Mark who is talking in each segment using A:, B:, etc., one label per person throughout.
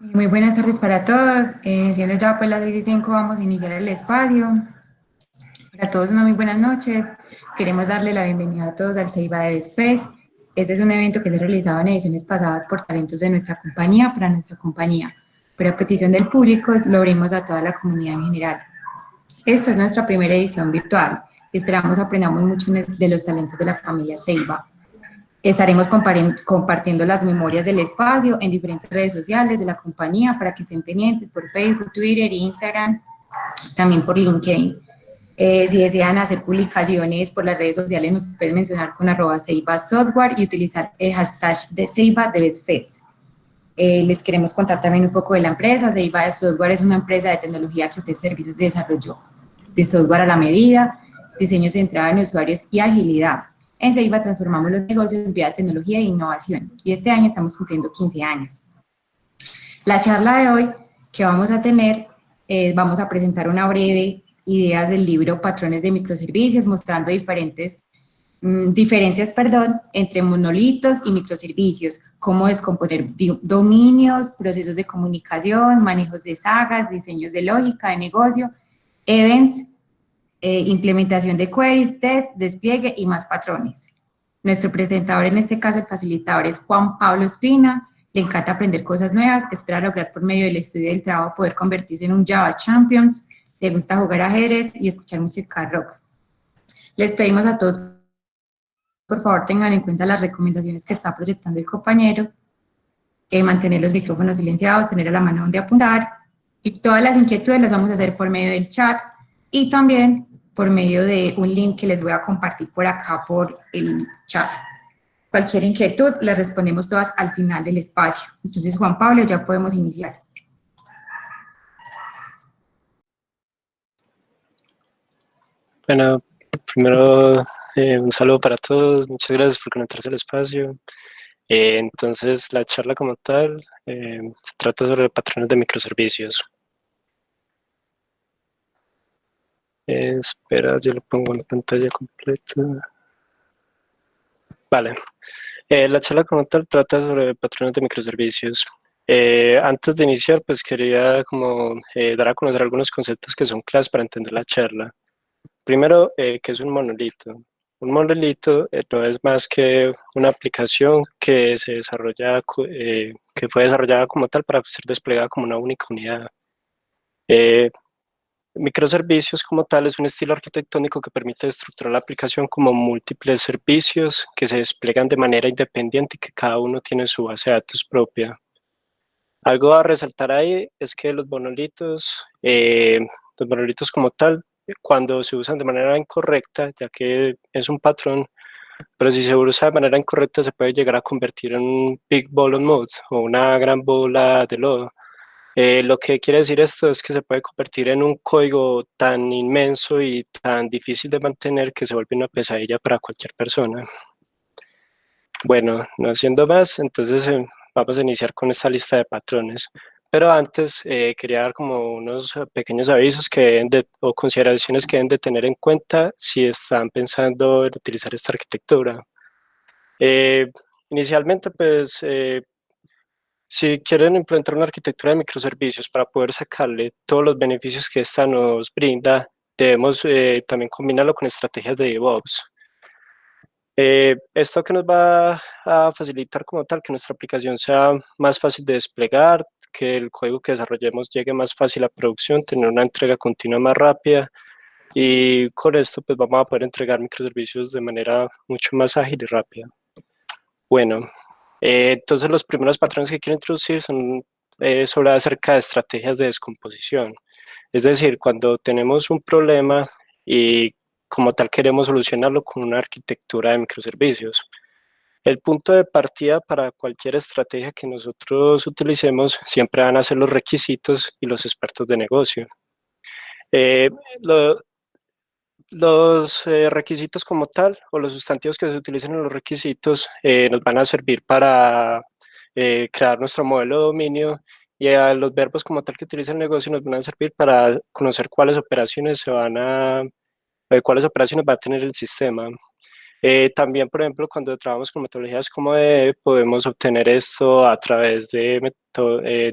A: Muy buenas tardes para todos. Siendo ya pues las 6:05, vamos a iniciar el espacio. Para todos, una muy buenas noches. Queremos darle la bienvenida a todos al Ceiba de Fest. Este es un evento que se realizaba en ediciones pasadas por talentos de nuestra compañía para nuestra compañía, pero a petición del público lo abrimos a toda la comunidad en general. Esta es nuestra primera edición virtual y esperamos aprendamos mucho de los talentos de la familia Ceiba. Estaremos compartiendo las memorias del espacio en diferentes redes sociales de la compañía para que estén pendientes por Facebook, Twitter, Instagram, también por LinkedIn. Si desean hacer publicaciones por las redes sociales, nos pueden mencionar con @Ceiba Software y utilizar el hashtag de Ceiba de BestFest. Les queremos contar también un poco de la empresa. Ceiba Software es una empresa de tecnología que ofrece servicios de desarrollo de software a la medida, diseño centrado en usuarios y agilidad. En Ceiba transformamos los negocios vía tecnología e innovación y este año estamos cumpliendo 15 años. La charla de hoy que vamos a tener, vamos a presentar una breve ideas del libro Patrones de Microservicios, mostrando diferencias entre monolitos y microservicios, cómo descomponer dominios, procesos de comunicación, manejos de sagas, diseños de lógica de negocio, events, implementación de queries, test, despliegue y más patrones. Nuestro presentador, en este caso el facilitador, es Juan Pablo Espina. Le encanta aprender cosas nuevas, espera lograr por medio del estudio del trabajo poder convertirse en un Java Champions, le gusta jugar ajedrez y escuchar música rock. Les pedimos a todos, por favor, tengan en cuenta las recomendaciones que está proyectando el compañero, mantener los micrófonos silenciados, tener a la mano donde apuntar, y todas las inquietudes las vamos a hacer por medio del chat y también por medio de un link que les voy a compartir por acá por el chat. Cualquier inquietud les respondemos todas al final del espacio. Entonces, Juan Pablo, ya podemos iniciar.
B: Bueno, primero un saludo para todos, muchas gracias por conectarse al espacio. Entonces, la charla como tal se trata sobre patrones de microservicios. Espera, yo lo pongo en pantalla completa. Vale, la charla como tal trata sobre patrones de microservicios. Antes de iniciar, pues quería como dar a conocer algunos conceptos que son claves para entender la charla. Primero, ¿qué es un monolito? Un monolito no es más que una aplicación que se desarrolla, que fue desarrollada como tal para ser desplegada como una única unidad. Microservicios como tal es un estilo arquitectónico que permite estructurar la aplicación como múltiples servicios que se despliegan de manera independiente y que cada uno tiene su base de datos propia. Algo a resaltar ahí es que los monolitos como tal, cuando se usan de manera incorrecta, ya que es un patrón, pero si se usa de manera incorrecta se puede llegar a convertir en un big ball of mud o una gran bola de lodo. Lo que quiere decir esto es que se puede convertir en un código tan inmenso y tan difícil de mantener que se vuelve una pesadilla para cualquier persona. Bueno, no siendo más, entonces vamos a iniciar con esta lista de patrones. Pero antes quería dar como unos pequeños avisos o consideraciones que deben de tener en cuenta si están pensando en utilizar esta arquitectura. Inicialmente, pues, si quieren implementar una arquitectura de microservicios para poder sacarle todos los beneficios que esta nos brinda, debemos también combinarlo con estrategias de DevOps. Esto que nos va a facilitar como tal que nuestra aplicación sea más fácil de desplegar, que el código que desarrollemos llegue más fácil a producción, tener una entrega continua más rápida y con esto pues vamos a poder entregar microservicios de manera mucho más ágil y rápida. Bueno, entonces los primeros patrones que quiero introducir son sobre acerca de estrategias de descomposición. Es decir, cuando tenemos un problema y como tal queremos solucionarlo con una arquitectura de microservicios. El punto de partida para cualquier estrategia que nosotros utilicemos siempre van a ser los requisitos y los expertos de negocio. Eh, lo- los requisitos como tal o los sustantivos que se utilizan en los requisitos nos van a servir para crear nuestro modelo de dominio y a los verbos como tal que utiliza el negocio nos van a servir para conocer cuáles operaciones cuáles operaciones va a tener el sistema. También, por ejemplo, cuando trabajamos con metodologías como de podemos obtener esto a través de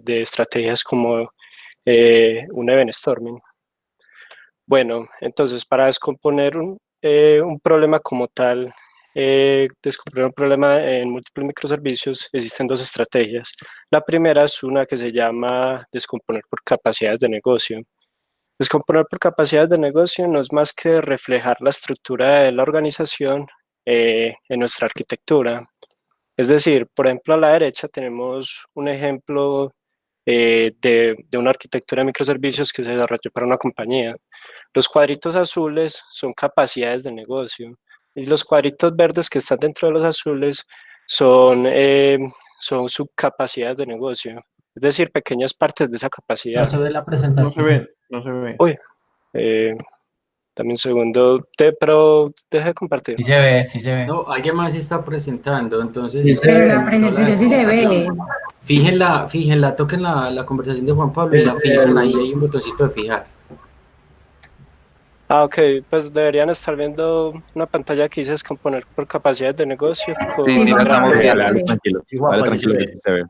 B: estrategias como un event storming. Bueno, entonces para descomponer un problema como tal, descomponer un problema en múltiples microservicios, existen dos estrategias. La primera es una que se llama descomponer por capacidades de negocio. Descomponer por capacidades de negocio no es más que reflejar la estructura de la organización en nuestra arquitectura. Es decir, por ejemplo, a la derecha tenemos un ejemplo de una arquitectura de microservicios que se desarrolló para una compañía. Los cuadritos azules son capacidades de negocio y los cuadritos verdes que están dentro de los azules son subcapacidades de negocio, es decir, pequeñas partes de esa
C: No
B: capacidad.
C: se ve la
D: No se
C: presentación.
D: ve, no se ve.
B: Uy, dame un segundo, pero deja de compartir.
C: Sí se ve, sí se ve.
E: No, alguien más está presentando, entonces.
A: Pero la presentación sí se ve.
E: Fíjenla, toquen la conversación de Juan Pablo y la fijan ahí, hay un botoncito de fijar.
B: Ah, ok, pues deberían estar viendo una pantalla que dice descomponer por capacidades de negocio.
F: Sí, sí, lo estamos
A: Vale,
F: viendo.
A: vale.
F: Tranquilo.
E: Sí, Juan,
F: Vale,
E: pues,
F: tranquilo
E: sí
F: que
E: se
F: sí se ve.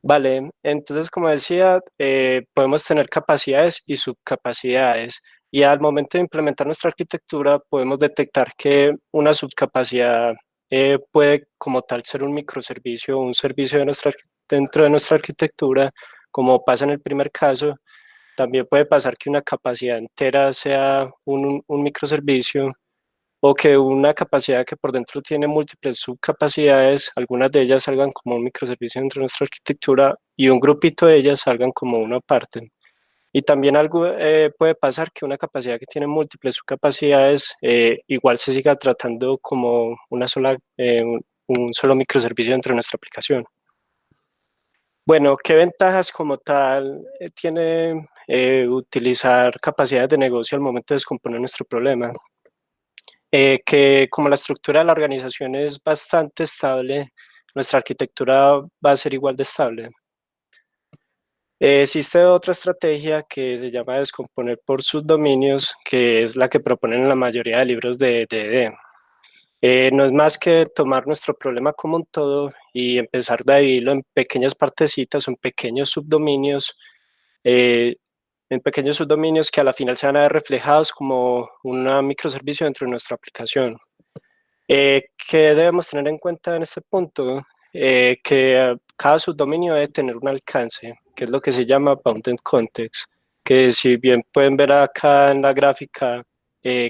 B: Vale, entonces como decía, podemos tener capacidades y subcapacidades y al momento de implementar nuestra arquitectura podemos detectar que una subcapacidad puede como tal ser un microservicio o un servicio dentro de nuestra arquitectura, como pasa en el primer caso. También puede pasar que una capacidad entera sea un microservicio o que una capacidad que por dentro tiene múltiples subcapacidades, algunas de ellas salgan como un microservicio dentro de nuestra arquitectura y un grupito de ellas salgan como una parte. Y también algo puede pasar que una capacidad que tiene múltiples subcapacidades igual se siga tratando como un solo microservicio dentro de nuestra aplicación. Bueno, ¿qué ventajas como tal tiene utilizar capacidades de negocio al momento de descomponer nuestro problema? Que como la estructura de la organización es bastante estable, nuestra arquitectura va a ser igual de estable. Existe otra estrategia que se llama descomponer por subdominios, que es la que proponen la mayoría de libros de DD. No es más que tomar nuestro problema como un todo y empezar a dividirlo en pequeñas partecitas o eh, en pequeños subdominios que a la final se van a ver reflejados como un microservicio dentro de nuestra aplicación. ¿Qué debemos tener en cuenta en este punto? Que cada subdominio debe tener un alcance, que es lo que se llama bounded context, que si bien pueden ver acá en la gráfica,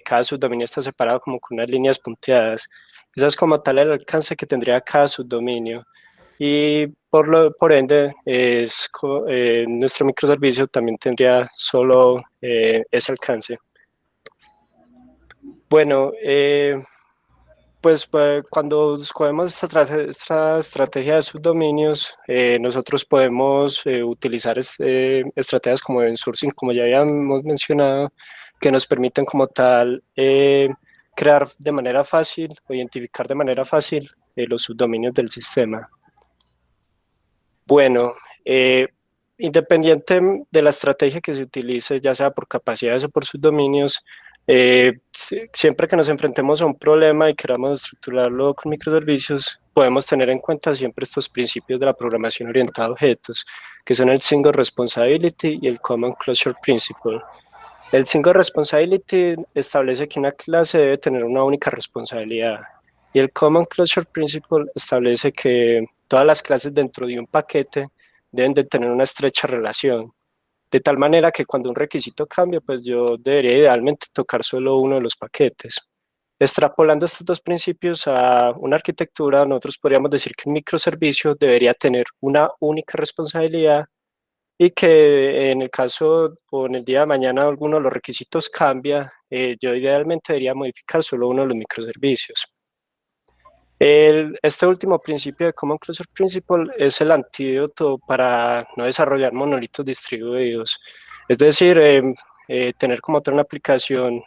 B: cada subdominio está separado como con unas líneas punteadas. Esa es como tal el alcance que tendría cada subdominio. Y por ende, nuestro microservicio también tendría solo ese alcance. Bueno, pues cuando escogemos esta estrategia de subdominios, nosotros podemos utilizar estrategias como event sourcing, como ya habíamos mencionado, que nos permiten como tal crear de manera fácil o identificar de manera fácil los subdominios del sistema. Bueno, independiente de la estrategia que se utilice, ya sea por capacidades o por subdominios, siempre que nos enfrentemos a un problema y queramos estructurarlo con microservicios, podemos tener en cuenta siempre estos principios de la programación orientada a objetos, que son el Single Responsibility y el Common Closure Principle. El Single Responsibility establece que una clase debe tener una única responsabilidad y el Common Closure Principle establece que todas las clases dentro de un paquete deben de tener una estrecha relación. De tal manera que cuando un requisito cambia, pues yo debería idealmente tocar solo uno de los paquetes. Extrapolando estos dos principios a una arquitectura, nosotros podríamos decir que un microservicio debería tener una única responsabilidad y que en el caso o en el día de mañana alguno de los requisitos cambia, yo idealmente debería modificar solo uno de los microservicios. Este último principio de Common Closure Principle es el antídoto para no desarrollar monolitos distribuidos. Es decir, tener como otra una aplicación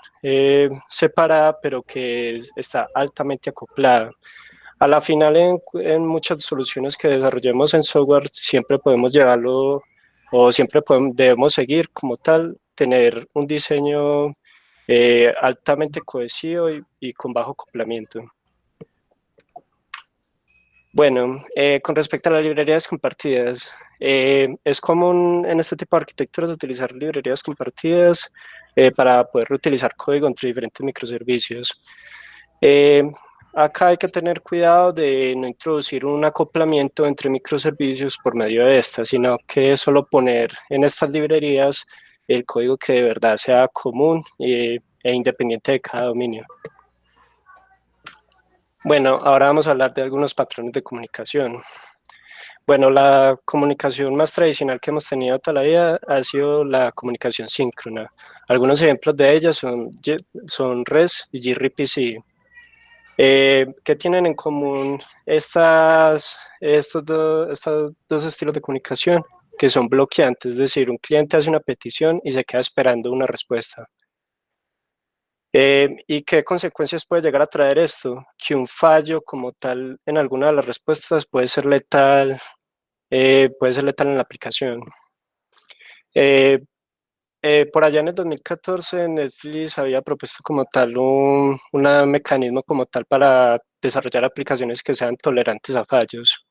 B: separada, pero que está altamente acoplada. A la final, en muchas soluciones que desarrollemos en software, siempre podemos llevarlo o siempre debemos seguir como tal, tener un diseño altamente cohesivo y con bajo acoplamiento. Bueno, con respecto a las librerías compartidas, es común en este tipo de arquitecturas utilizar librerías compartidas para poder reutilizar código entre diferentes microservicios. Acá hay que tener cuidado de no introducir un acoplamiento entre microservicios por medio de estas, sino que solo poner en estas librerías el código que de verdad sea común e independiente de cada dominio. Bueno, ahora vamos a hablar de algunos patrones de comunicación. Bueno, la comunicación más tradicional que hemos tenido toda la vida ha sido la comunicación síncrona. Algunos ejemplos de ellas son REST y gRPC. ¿Qué tienen en común estos dos estilos de comunicación? Que son bloqueantes, es decir, un cliente hace una petición y se queda esperando una respuesta. ¿Y qué consecuencias puede llegar a traer esto? Que un fallo como tal en alguna de las respuestas puede ser letal en la aplicación. Por allá en el 2014 Netflix había propuesto como tal un mecanismo como tal para desarrollar aplicaciones que sean tolerantes a fallos.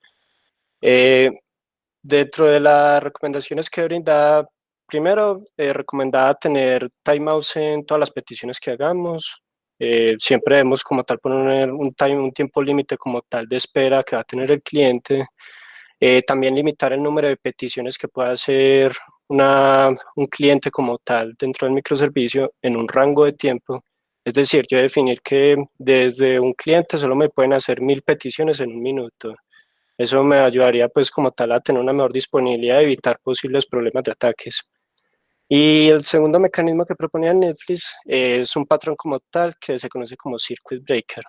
B: Dentro de las recomendaciones que brindaba, primero recomendaba tener timeouts en todas las peticiones que hagamos. Siempre debemos como tal poner un tiempo límite como tal de espera que va a tener el cliente. También limitar el número de peticiones que pueda hacer un cliente como tal dentro del microservicio en un rango de tiempo. Es decir, yo definir que desde un cliente solo me pueden hacer 1000 peticiones en un minuto. Eso me ayudaría pues como tal a tener una mejor disponibilidad y evitar posibles problemas de ataques. Y el segundo mecanismo que proponía Netflix es un patrón como tal que se conoce como Circuit Breaker.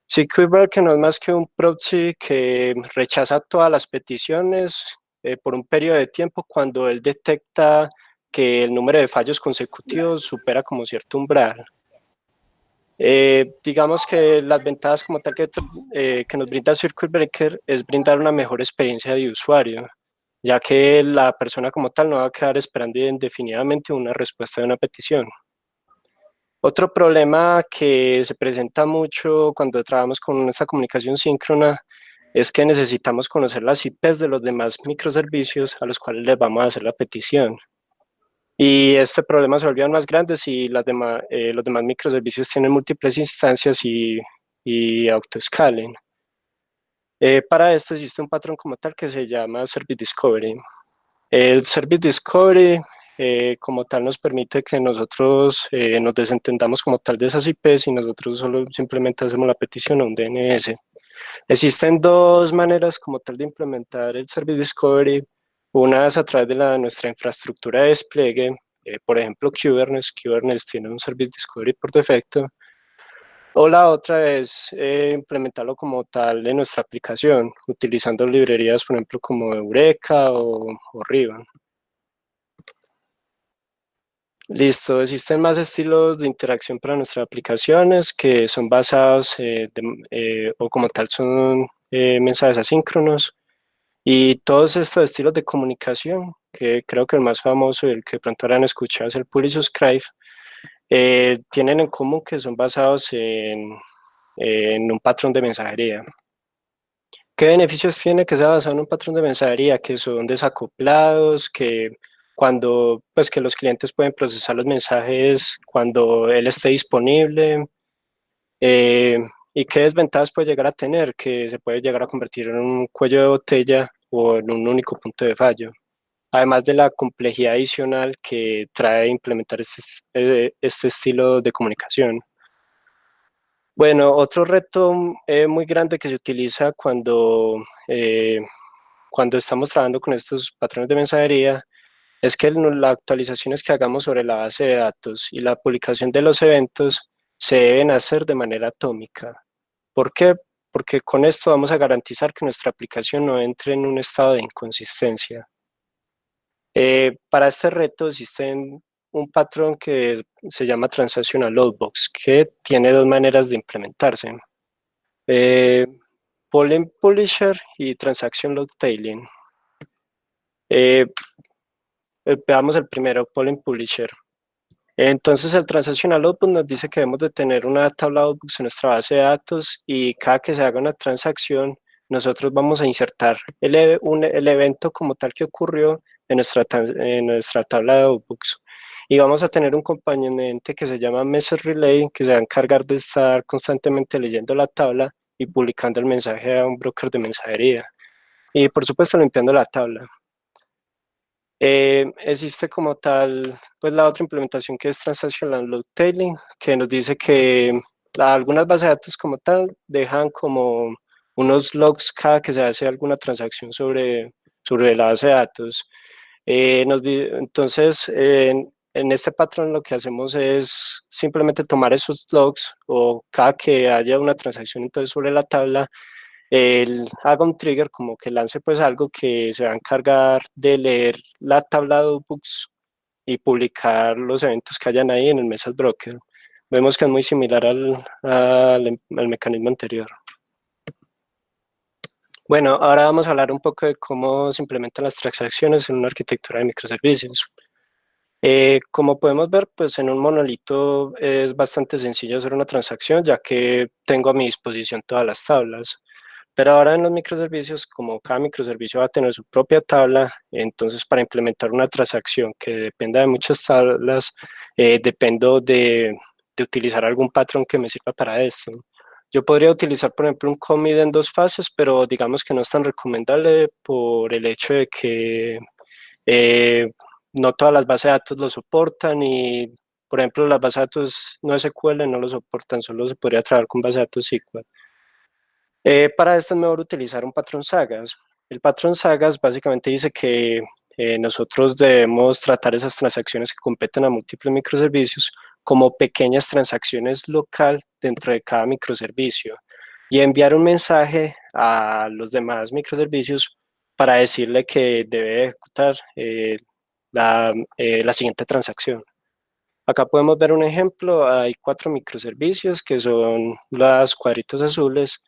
B: Circuit Breaker no es más que un proxy que rechaza todas las peticiones por un periodo de tiempo cuando él detecta que el número de fallos consecutivos supera como cierto umbral. Digamos que las ventajas como tal que nos brinda Circuit Breaker es brindar una mejor experiencia de usuario, ya que la persona como tal no va a quedar esperando indefinidamente una respuesta de una petición. Otro problema que se presenta mucho cuando trabajamos con esta comunicación síncrona es que necesitamos conocer las IPs de los demás microservicios a los cuales les vamos a hacer la petición. Y este problema se volvió más grande si los demás microservicios tienen múltiples instancias y autoescalen. Para esto existe un patrón como tal que se llama Service Discovery. El Service Discovery como tal nos permite que nosotros nos desentendamos como tal de esas IPs y nosotros solo simplemente hacemos la petición a un DNS. Existen dos maneras como tal de implementar el Service Discovery. Una es a través de nuestra infraestructura de despliegue, por ejemplo Kubernetes. Kubernetes tiene un Service Discovery por defecto. O la otra es implementarlo como tal en nuestra aplicación, utilizando librerías, por ejemplo, como Eureka o Ribbon. Listo, existen más estilos de interacción para nuestras aplicaciones que son basados o como tal son mensajes asíncronos. Y todos estos estilos de comunicación, que creo que el más famoso y el que pronto habrán escuchado es el Pull y Subscribe, tienen en común que son basados en un patrón de mensajería. ¿Qué beneficios tiene que sea basado en un patrón de mensajería? Que son desacoplados, que que los clientes pueden procesar los mensajes cuando él esté disponible. ¿Y qué desventajas puede llegar a tener? Que se puede llegar a convertir en un cuello de botella o en un único punto de fallo. Además de la complejidad adicional que trae implementar este estilo de comunicación. Bueno, otro reto muy grande que se utiliza cuando estamos trabajando con estos patrones de mensajería es que las actualizaciones que hagamos sobre la base de datos y la publicación de los eventos se deben hacer de manera atómica. ¿Por qué? Porque con esto vamos a garantizar que nuestra aplicación no entre en un estado de inconsistencia. Para este reto existe un patrón que se llama Transactional Loadbox, que tiene dos maneras de implementarse. polling publisher y transaction log tailing. Veamos el primero, polling publisher. Entonces el transactional output nos dice que debemos de tener una tabla outputs en nuestra base de datos y cada que se haga una transacción, nosotros vamos a insertar el evento como tal que ocurrió en nuestra tabla de outputs. Y vamos a tener un acompañante que se llama message relay, que se va a encargar de estar constantemente leyendo la tabla y publicando el mensaje a un broker de mensajería. Y por supuesto limpiando la tabla. Existe como tal, pues la otra implementación que es Transactional Log Tailing, que nos dice que algunas bases de datos como tal dejan como unos logs cada que se hace alguna transacción sobre la base de datos. Entonces, en este patrón lo que hacemos es simplemente tomar esos logs o cada que haya una transacción entonces sobre la tabla, él haga un trigger como que lance pues algo que se va a encargar de leer la tabla de notebooks y publicar los eventos que hayan ahí en el message broker. Vemos que es muy similar al mecanismo anterior. Bueno, ahora vamos a hablar un poco de cómo se implementan las transacciones en una arquitectura de microservicios. Como podemos ver, pues en un monolito es bastante sencillo hacer una transacción, ya que tengo a mi disposición todas las tablas. Pero ahora en los microservicios, como cada microservicio va a tener su propia tabla, entonces para implementar una transacción que dependa de muchas tablas, dependo de utilizar algún patrón que me sirva para esto. Yo podría utilizar, por ejemplo, un commit en 2 fases, pero digamos que no es tan recomendable por el hecho de que no todas las bases de datos lo soportan y, por ejemplo, las bases de datos no SQL no lo soportan, solo se podría trabajar con bases de datos SQL. Para esto es mejor utilizar un patrón Sagas. El patrón Sagas básicamente dice que nosotros debemos tratar esas transacciones que competen a múltiples microservicios como pequeñas transacciones local dentro de cada microservicio y enviar un mensaje a los demás microservicios para decirle que debe ejecutar la siguiente transacción. Acá podemos ver un ejemplo, hay 4 microservicios que son las cuadritos azules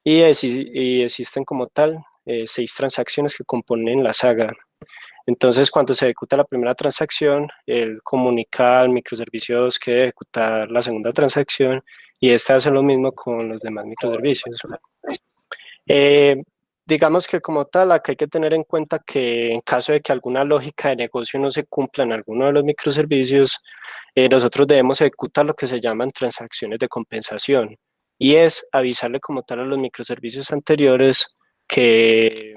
B: y existen como tal 6 transacciones que componen la saga. Entonces, cuando se ejecuta la primera transacción, él comunica al microservicio 2 que debe ejecutar la segunda transacción y este hace lo mismo con los demás microservicios. Digamos que como tal, acá hay que tener en cuenta que en caso de que alguna lógica de negocio no se cumpla en alguno de los microservicios, nosotros debemos ejecutar lo que se llaman transacciones de compensación y es avisarle como tal a los microservicios anteriores que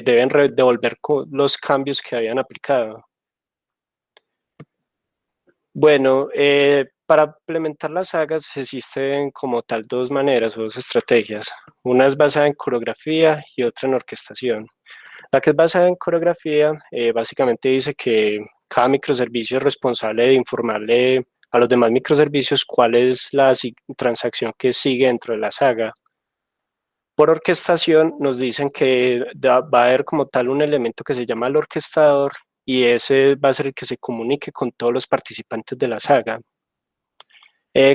B: deben devolver los cambios que habían aplicado. Bueno, para implementar las sagas existen como tal 2 maneras o 2 estrategias. Una es basada en coreografía y otra en orquestación. La que es basada en coreografía básicamente dice que cada microservicio es responsable de informarle a los demás microservicios cuál es la transacción que sigue dentro de la saga. Por orquestación nos dicen que va a haber como tal un elemento que se llama el orquestador y ese va a ser el que se comunique con todos los participantes de la saga.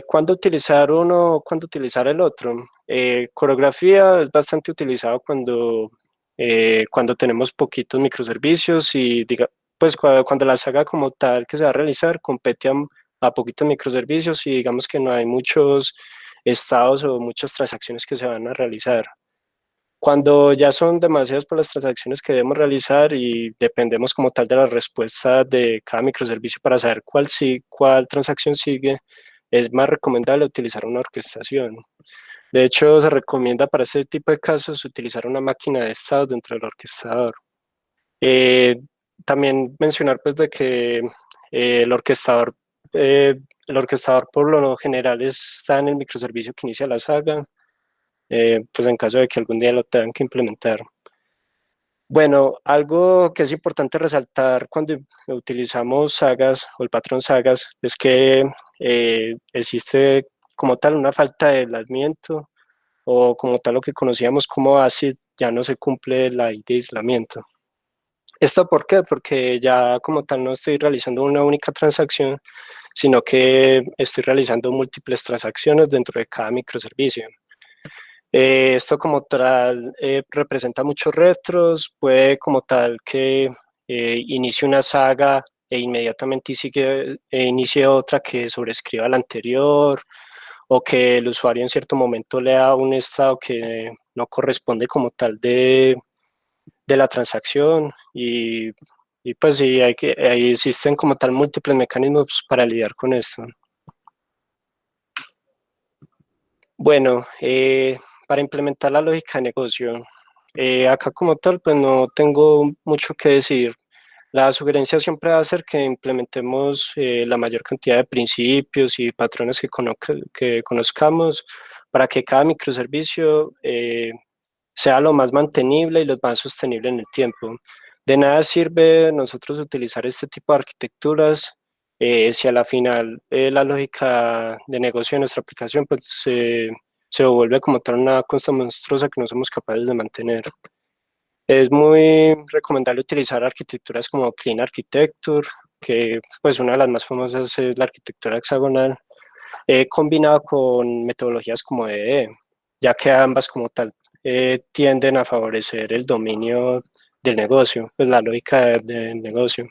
B: ¿Cuándo utilizar uno o cuándo utilizar el otro? Coreografía es bastante utilizado cuando tenemos poquitos microservicios y pues cuando la saga como tal que se va a realizar compete a poquitos microservicios y digamos que no hay muchos estados o muchas transacciones que se van a realizar. Cuando ya son demasiadas por las transacciones que debemos realizar y dependemos como tal de la respuesta de cada microservicio para saber cuál transacción sigue, es más recomendable utilizar una orquestación. De hecho, se recomienda para este tipo de casos utilizar una máquina de estados dentro del orquestador. También mencionar pues de que el orquestador por lo general está en el microservicio que inicia la saga, pues en caso de que algún día lo tengan que implementar. Bueno, algo que es importante resaltar cuando utilizamos sagas o el patrón sagas es que existe como tal una falta de aislamiento o como tal lo que conocíamos como ACID, ya no se cumple la ley de aislamiento. ¿Esto por qué? Porque ya como tal no estoy realizando una única transacción, sino que estoy realizando múltiples transacciones dentro de cada microservicio. Esto como tal representa muchos retros, puede como tal que inicie una saga e inmediatamente inicie otra que sobrescriba la anterior, o que el usuario en cierto momento lea un estado que no corresponde como tal de la transacción y pues sí, ahí existen como tal múltiples mecanismos para lidiar con esto. Bueno, para implementar la lógica de negocio, acá como tal pues no tengo mucho que decir. La sugerencia siempre va a ser que implementemos la mayor cantidad de principios y patrones que conozcamos para que cada microservicio sea lo más mantenible y lo más sostenible en el tiempo. De nada sirve nosotros utilizar este tipo de arquitecturas si a la final la lógica de negocio de nuestra aplicación pues, se vuelve como tal una cosa monstruosa que no somos capaces de mantener. Es muy recomendable utilizar arquitecturas como Clean Architecture, que pues una de las más famosas es la arquitectura hexagonal, combinado con metodologías como DE, ya que ambas como tal tienden a favorecer el dominio del negocio, pues la lógica del negocio.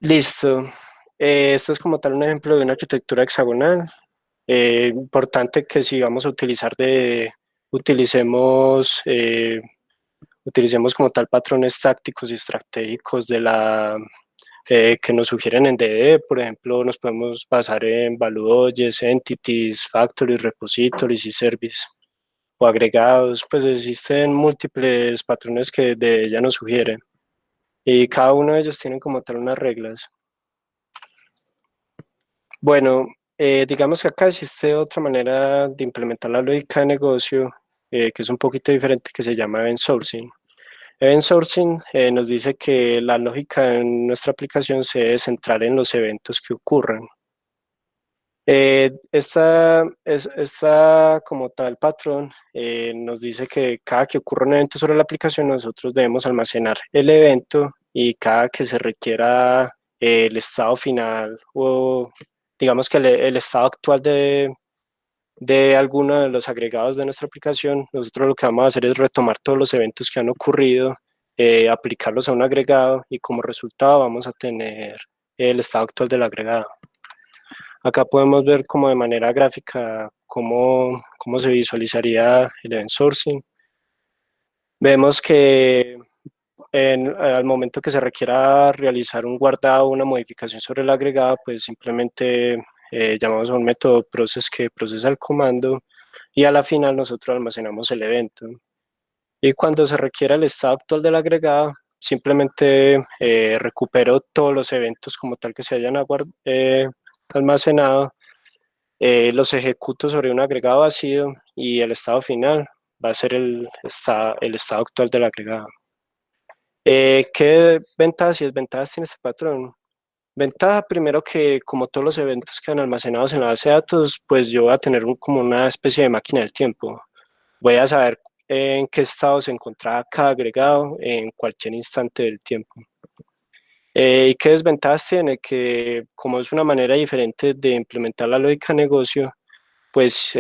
B: Listo. Esto es como tal un ejemplo de una arquitectura hexagonal. Importante que si vamos a utilizar utilicemos, utilicemos como tal patrones tácticos y estratégicos que nos sugieren en DD. Por ejemplo, nos podemos basar en values, entities, factories, repositories y service o agregados. Pues existen múltiples patrones que de ella nos sugieren y cada uno de ellos tienen como tal unas reglas. Bueno, digamos que acá existe otra manera de implementar la lógica de negocio que es un poquito diferente, que se llama event sourcing. Event sourcing nos dice que la lógica en nuestra aplicación se debe centrar en los eventos que ocurran. Esta como tal patrón nos dice que cada que ocurra un evento sobre la aplicación nosotros debemos almacenar el evento y cada que se requiera el estado final o digamos que el estado actual de alguno de los agregados de nuestra aplicación, nosotros lo que vamos a hacer es retomar todos los eventos que han ocurrido, aplicarlos a un agregado y como resultado vamos a tener el estado actual del agregado. Acá podemos ver como de manera gráfica cómo se visualizaría el event sourcing. Vemos que al momento que se requiera realizar un guardado o una modificación sobre el agregado, pues simplemente llamamos a un método process que procesa el comando y a la final nosotros almacenamos el evento. Y cuando se requiera el estado actual del agregado, simplemente recupero todos los eventos como tal que se hayan almacenado, los ejecuto sobre un agregado vacío y el estado final va a ser el estado actual del agregado. ¿Qué ventajas y desventajas tiene este patrón? Ventaja, primero que como todos los eventos quedan almacenados en la base de datos, pues yo voy a tener como una especie de máquina del tiempo. Voy a saber en qué estado se encontraba cada agregado en cualquier instante del tiempo. ¿Y qué desventajas tiene? Que como es una manera diferente de implementar la lógica de negocio, pues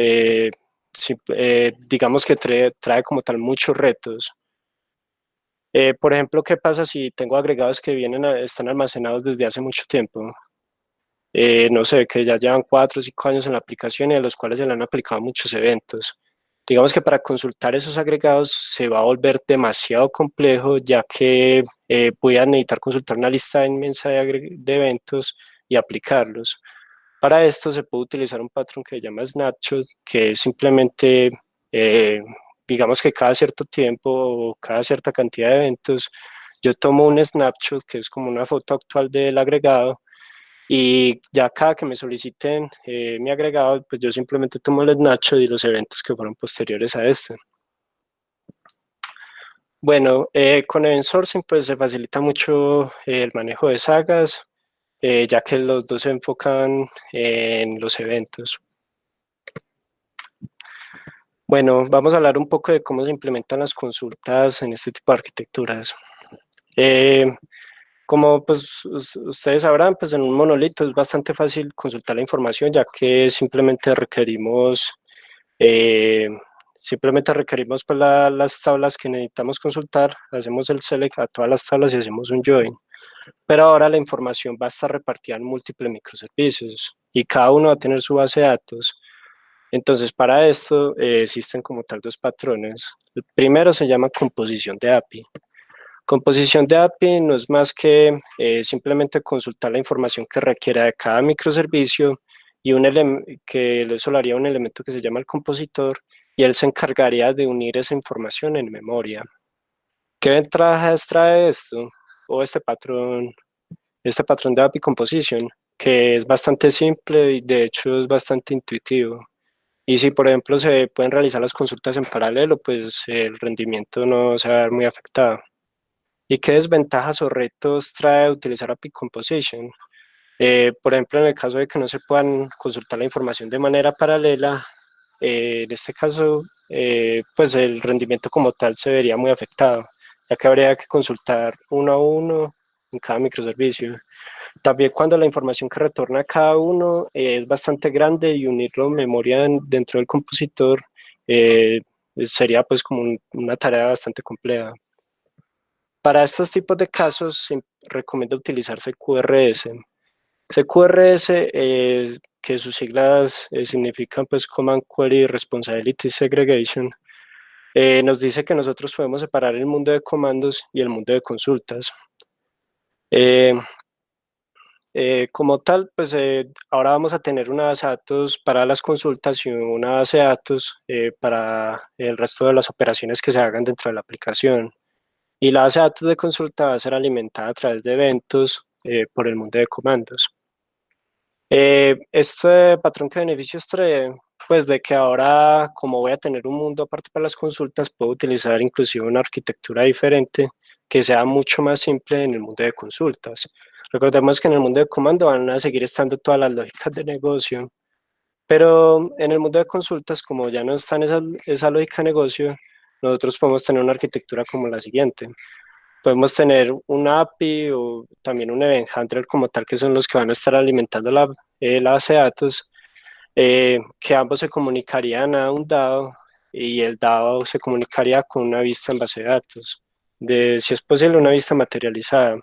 B: digamos que trae como tal muchos retos. Por ejemplo, ¿qué pasa si tengo agregados que están almacenados desde hace mucho tiempo? No sé, que ya llevan 4 o 5 años en la aplicación y a los cuales se le han aplicado muchos eventos. Digamos que para consultar esos agregados se va a volver demasiado complejo, ya que voy a necesitar consultar una lista inmensa de eventos y aplicarlos. Para esto se puede utilizar un patrón que se llama snapshot, que es simplemente, digamos que cada cierto tiempo o cada cierta cantidad de eventos, yo tomo un snapshot, que es como una foto actual del agregado, y ya cada que me soliciten mi agregado, pues yo simplemente tomo el snapshot y los eventos que fueron posteriores a este. Bueno, con Event Sourcing pues se facilita mucho el manejo de sagas, ya que los dos se enfocan en los eventos. Bueno, vamos a hablar un poco de cómo se implementan las consultas en este tipo de arquitecturas. Como pues ustedes sabrán, pues en un monolito es bastante fácil consultar la información, ya que eh, simplemente requerimos pues, las tablas que necesitamos consultar, hacemos el select a todas las tablas y hacemos un join. Pero ahora la información va a estar repartida en múltiples microservicios y cada uno va a tener su base de datos. Entonces, para esto existen como tal dos patrones. El primero se llama composición de API. Composición de API no es más que simplemente consultar la información que requiera de cada microservicio y que eso lo haría un elemento que se llama el compositor y él se encargaría de unir esa información en memoria. ¿Qué ventajas trae esto? O este patrón de API Composition, que es bastante simple y de hecho es bastante intuitivo. Y si, por ejemplo, se pueden realizar las consultas en paralelo, pues el rendimiento no se va a ver muy afectado. ¿Y qué desventajas o retos trae utilizar API Composition? Por ejemplo, en el caso de que no se puedan consultar la información de manera paralela, en este caso, pues el rendimiento como tal se vería muy afectado, ya que habría que consultar uno a uno en cada microservicio. También cuando la información que retorna a cada uno es bastante grande y unirlo en memoria dentro del compositor sería pues como una tarea bastante compleja. Para estos tipos de casos recomiendo utilizar CQRS. CQRS, que sus siglas significan pues Command Query Responsibility Segregation, nos dice que nosotros podemos separar el mundo de comandos y el mundo de consultas. Como tal, pues ahora vamos a tener una base de datos para las consultas y una base de datos para el resto de las operaciones que se hagan dentro de la aplicación. Y la base de datos de consulta va a ser alimentada a través de eventos por el mundo de comandos. Este patrón que beneficios trae, pues de que ahora, como voy a tener un mundo aparte para las consultas, puedo utilizar inclusive una arquitectura diferente que sea mucho más simple en el mundo de consultas. Recordemos que en el mundo de comando van a seguir estando todas las lógicas de negocio, pero en el mundo de consultas, como ya no está en esa lógica de negocio, nosotros podemos tener una arquitectura como la siguiente. Podemos tener un API o también un event handler como tal, que son los que van a estar alimentando la base de datos, que ambos se comunicarían a un DAO y el DAO se comunicaría con una vista en base de datos, si es posible, una vista materializada.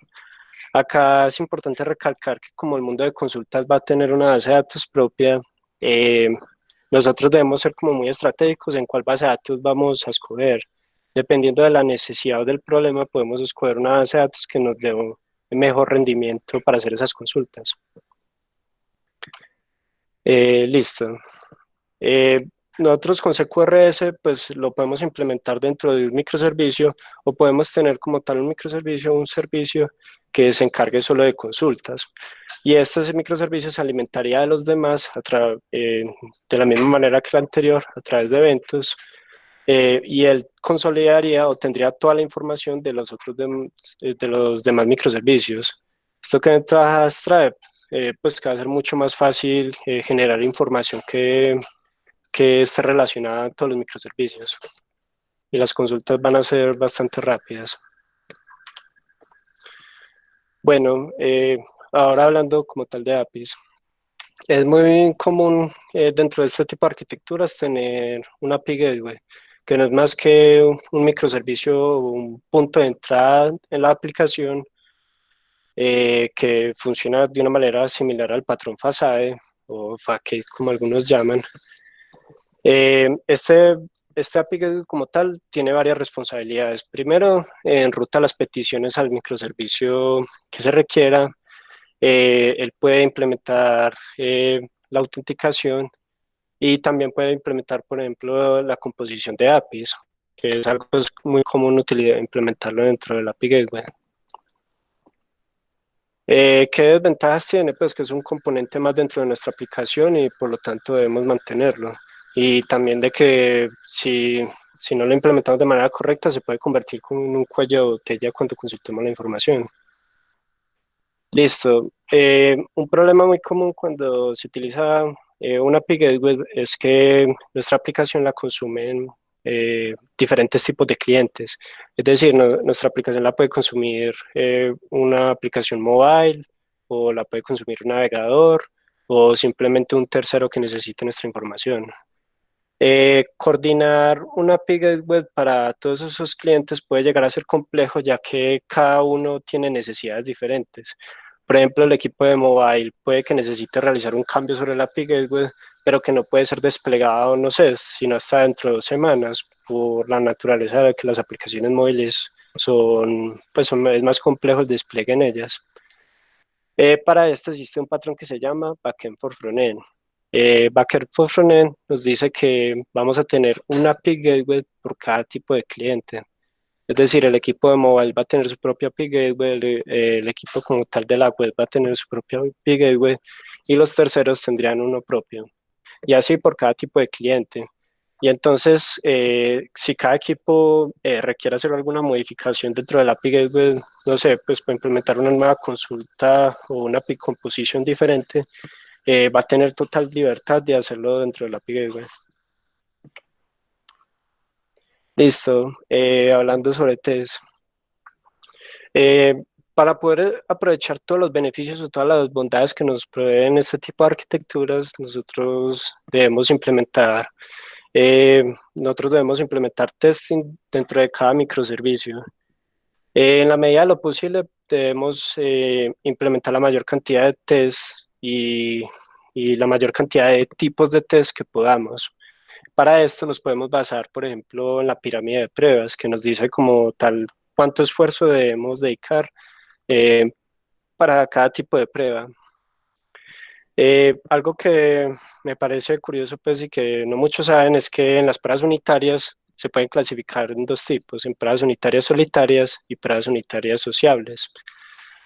B: Acá es importante recalcar que como el mundo de consultas va a tener una base de datos propia, eh, nosotros debemos ser como muy estratégicos en cuál base de datos vamos a escoger. Dependiendo de la necesidad o del problema, podemos escoger una base de datos que nos dé un mejor rendimiento para hacer esas consultas. Listo. Nosotros con CQRS pues lo podemos implementar dentro de un microservicio o podemos tener como tal un microservicio o un servicio que se encargue solo de consultas. Y este microservicio se alimentaría de los demás de la misma manera que el anterior, a través de eventos, y él consolidaría o tendría toda la información de de los demás microservicios. ¿Esto qué ventajas trae? Pues que va a ser mucho más fácil generar información que esté relacionada a todos los microservicios. Y las consultas van a ser bastante rápidas. Bueno, ahora hablando como tal de APIs. Es muy común dentro de este tipo de arquitecturas tener una API Gateway, que no es más que un microservicio o un punto de entrada en la aplicación que funciona de una manera similar al patrón Facade o Facade, como algunos llaman. Este API Gateway como tal tiene varias responsabilidades. Primero, enruta las peticiones al microservicio que se requiera. Él puede implementar la autenticación y también puede implementar, por ejemplo, la composición de APIs, que es algo pues, muy común implementarlo dentro del API Gateway. ¿Qué desventajas tiene? Pues que es un componente más dentro de nuestra aplicación y por lo tanto debemos mantenerlo. Y también de que si no lo implementamos de manera correcta se puede convertir en un cuello de botella cuando consultemos la información. Listo. Un problema muy común cuando se utiliza una API Gateway es que nuestra aplicación la consumen diferentes tipos de clientes. Es decir, nuestra aplicación la puede consumir una aplicación mobile, o la puede consumir un navegador, o simplemente un tercero que necesite nuestra información. Coordinar una API Gateway para todos esos clientes puede llegar a ser complejo, ya que cada uno tiene necesidades diferentes. Por ejemplo, el equipo de mobile puede que necesite realizar un cambio sobre la API Gateway, pero que no puede ser desplegado, no sé, sino hasta dentro de 2 semanas, por la naturaleza de que las aplicaciones móviles es más complejo el despliegue en ellas. Para esto existe un patrón que se llama Backend for Frontend. Backend for Frontend nos dice que vamos a tener una API Gateway por cada tipo de cliente. Es decir, el equipo de mobile va a tener su propia API Gateway, el equipo como tal de la web va a tener su propia API Gateway y los terceros tendrían uno propio. Y así por cada tipo de cliente. Y entonces, si cada equipo requiere hacer alguna modificación dentro de la API Gateway, no sé, pues para implementar una nueva consulta o una API composition diferente, va a tener total libertad de hacerlo dentro de la API Gateway. Listo, hablando sobre test. Para poder aprovechar todos los beneficios o todas las bondades que nos proveen este tipo de arquitecturas, nosotros debemos implementar testing dentro de cada microservicio. En la medida de lo posible, debemos implementar la mayor cantidad de tests y la mayor cantidad de tipos de test que podamos. Para esto nos podemos basar, por ejemplo, en la pirámide de pruebas, que nos dice como tal cuánto esfuerzo debemos dedicar para cada tipo de prueba. Algo que me parece curioso, pues, y que no muchos saben, es que en las pruebas unitarias se pueden clasificar en 2 tipos, en pruebas unitarias solitarias y pruebas unitarias sociables.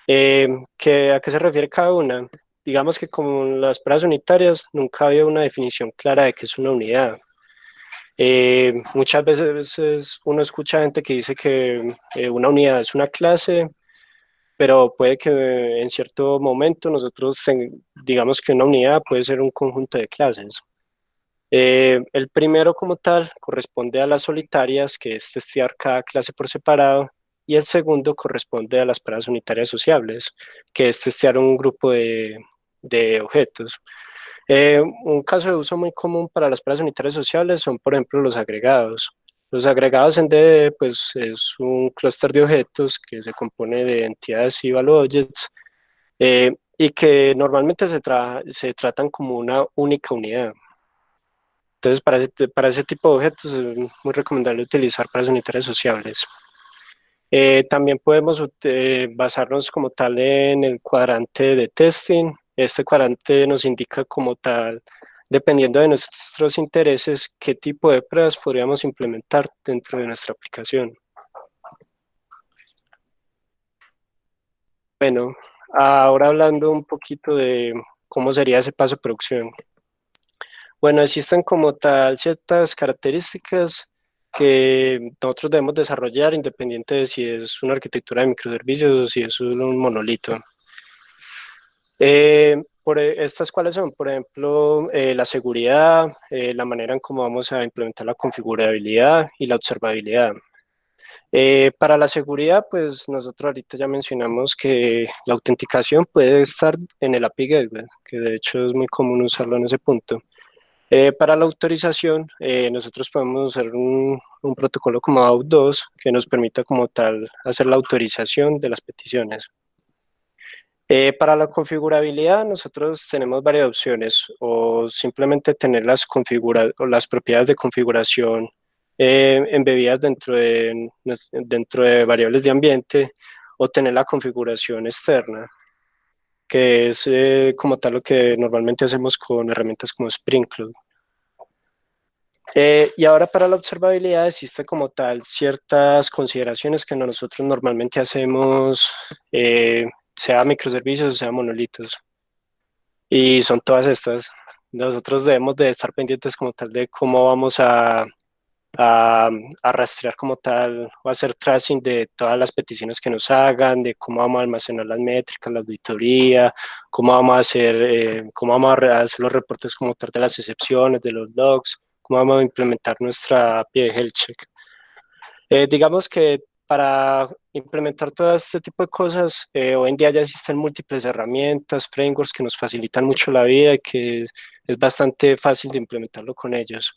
B: ¿A qué se refiere cada una? Digamos que con las pruebas unitarias nunca había una definición clara de qué es una unidad. Muchas veces uno escucha gente que dice que una unidad es una clase, pero puede que en cierto momento digamos que una unidad puede ser un conjunto de clases. El primero como tal corresponde a las solitarias, que es testear cada clase por separado, y el segundo corresponde a las pruebas unitarias sociables, que es testear un grupo de objetos. Un caso de uso muy común para las pruebas unitarias sociales son, por ejemplo, los agregados. Los agregados en DDD, pues, es un clúster de objetos que se compone de entidades y value objects, y que normalmente se tratan como una única unidad. Entonces, para ese tipo de objetos es muy recomendable utilizar pruebas unitarias sociables. También podemos basarnos como tal en el cuadrante de testing. Este cuadrante nos indica como tal, dependiendo de nuestros intereses, qué tipo de pruebas podríamos implementar dentro de nuestra aplicación. Bueno, ahora hablando un poquito de cómo sería ese paso de producción. Bueno, existen como tal ciertas características que nosotros debemos desarrollar independiente de si es una arquitectura de microservicios o si es un monolito. Estas cuáles son, por ejemplo, la seguridad, la manera en cómo vamos a implementar la configurabilidad y la observabilidad. Para la seguridad, pues nosotros ahorita ya mencionamos que la autenticación puede estar en el API Gateway, que de hecho es muy común usarlo en ese punto. Para la autorización, nosotros podemos usar un protocolo como AUT2 que nos permita como tal hacer la autorización de las peticiones. Para la configurabilidad, nosotros tenemos varias opciones, o simplemente tener las propiedades de configuración embebidas dentro de variables de ambiente, o tener la configuración externa, que es como tal lo que normalmente hacemos con herramientas como Spring Cloud. Y ahora para la observabilidad existe como tal ciertas consideraciones que nosotros normalmente hacemos, sea microservicios o sea monolitos. Y son todas estas. Nosotros debemos de estar pendientes como tal de cómo vamos a rastrear como tal o hacer tracing de todas las peticiones que nos hagan, de cómo vamos a almacenar las métricas, la auditoría, cómo vamos a hacer los reportes como tal de las excepciones, de los logs, cómo vamos a implementar nuestra API de health check. Digamos que para implementar todo este tipo de cosas, hoy en día ya existen múltiples herramientas, frameworks que nos facilitan mucho la vida y que es bastante fácil de implementarlo con ellos.